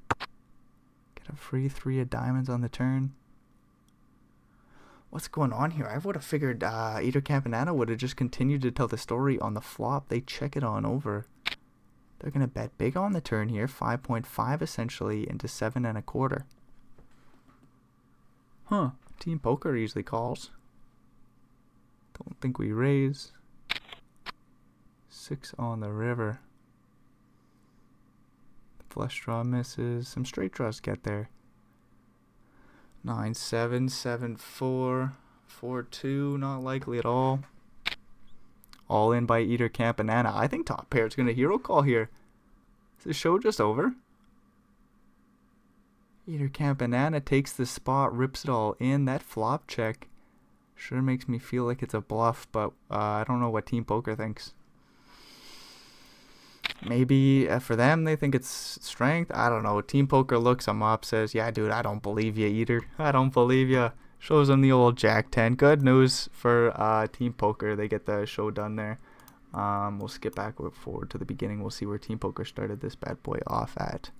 Get a free 3 of diamonds on the turn. What's going on here? I would have figured either Camp and Nana would have just continued to tell the story on the flop. They check it on over. They're going to bet big on the turn here. 5.5 essentially into 7 1/4. Huh. Team poker usually calls. Don't think we raise. 6 on the river. Flush draw misses. Some straight draws get there. 9-7, 7-4, 4-2, not likely at all. All in by Eater Camp Banana. I think top pair's going to hero call here. Is the show just over? Eater Camp Banana takes the spot, rips it all in. That flop check sure makes me feel like it's a bluff, but I don't know what Team Poker thinks. Maybe for them, they think it's strength. I don't know. Team Poker looks him up, says, yeah, dude, I don't believe you, Eater. I don't believe you. Shows him the old Jack 10. Good news for Team Poker. They get the show done there. We'll skip forward to the beginning. We'll see where Team Poker started this bad boy off at.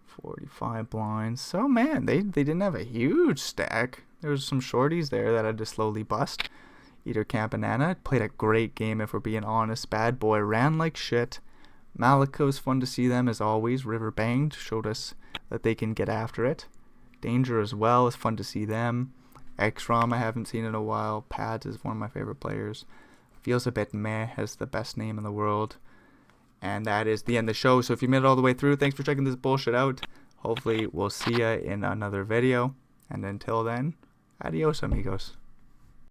45 blinds. So, man, they didn't have a huge stack. There was some shorties there that had to slowly bust. Eater Camp Banana played a great game, if we're being honest. Bad boy ran like shit. Malika was fun to see them as always. River Banged showed us that they can get after it. Danger as well is fun to see them. X-Rom I haven't seen in a while. Pads is one of my favorite players. Feels a bit meh, has the best name in the world. And that is the end of the show. So if you made it all the way through, thanks for checking this bullshit out. Hopefully we'll see ya in another video. And until then, adios amigos.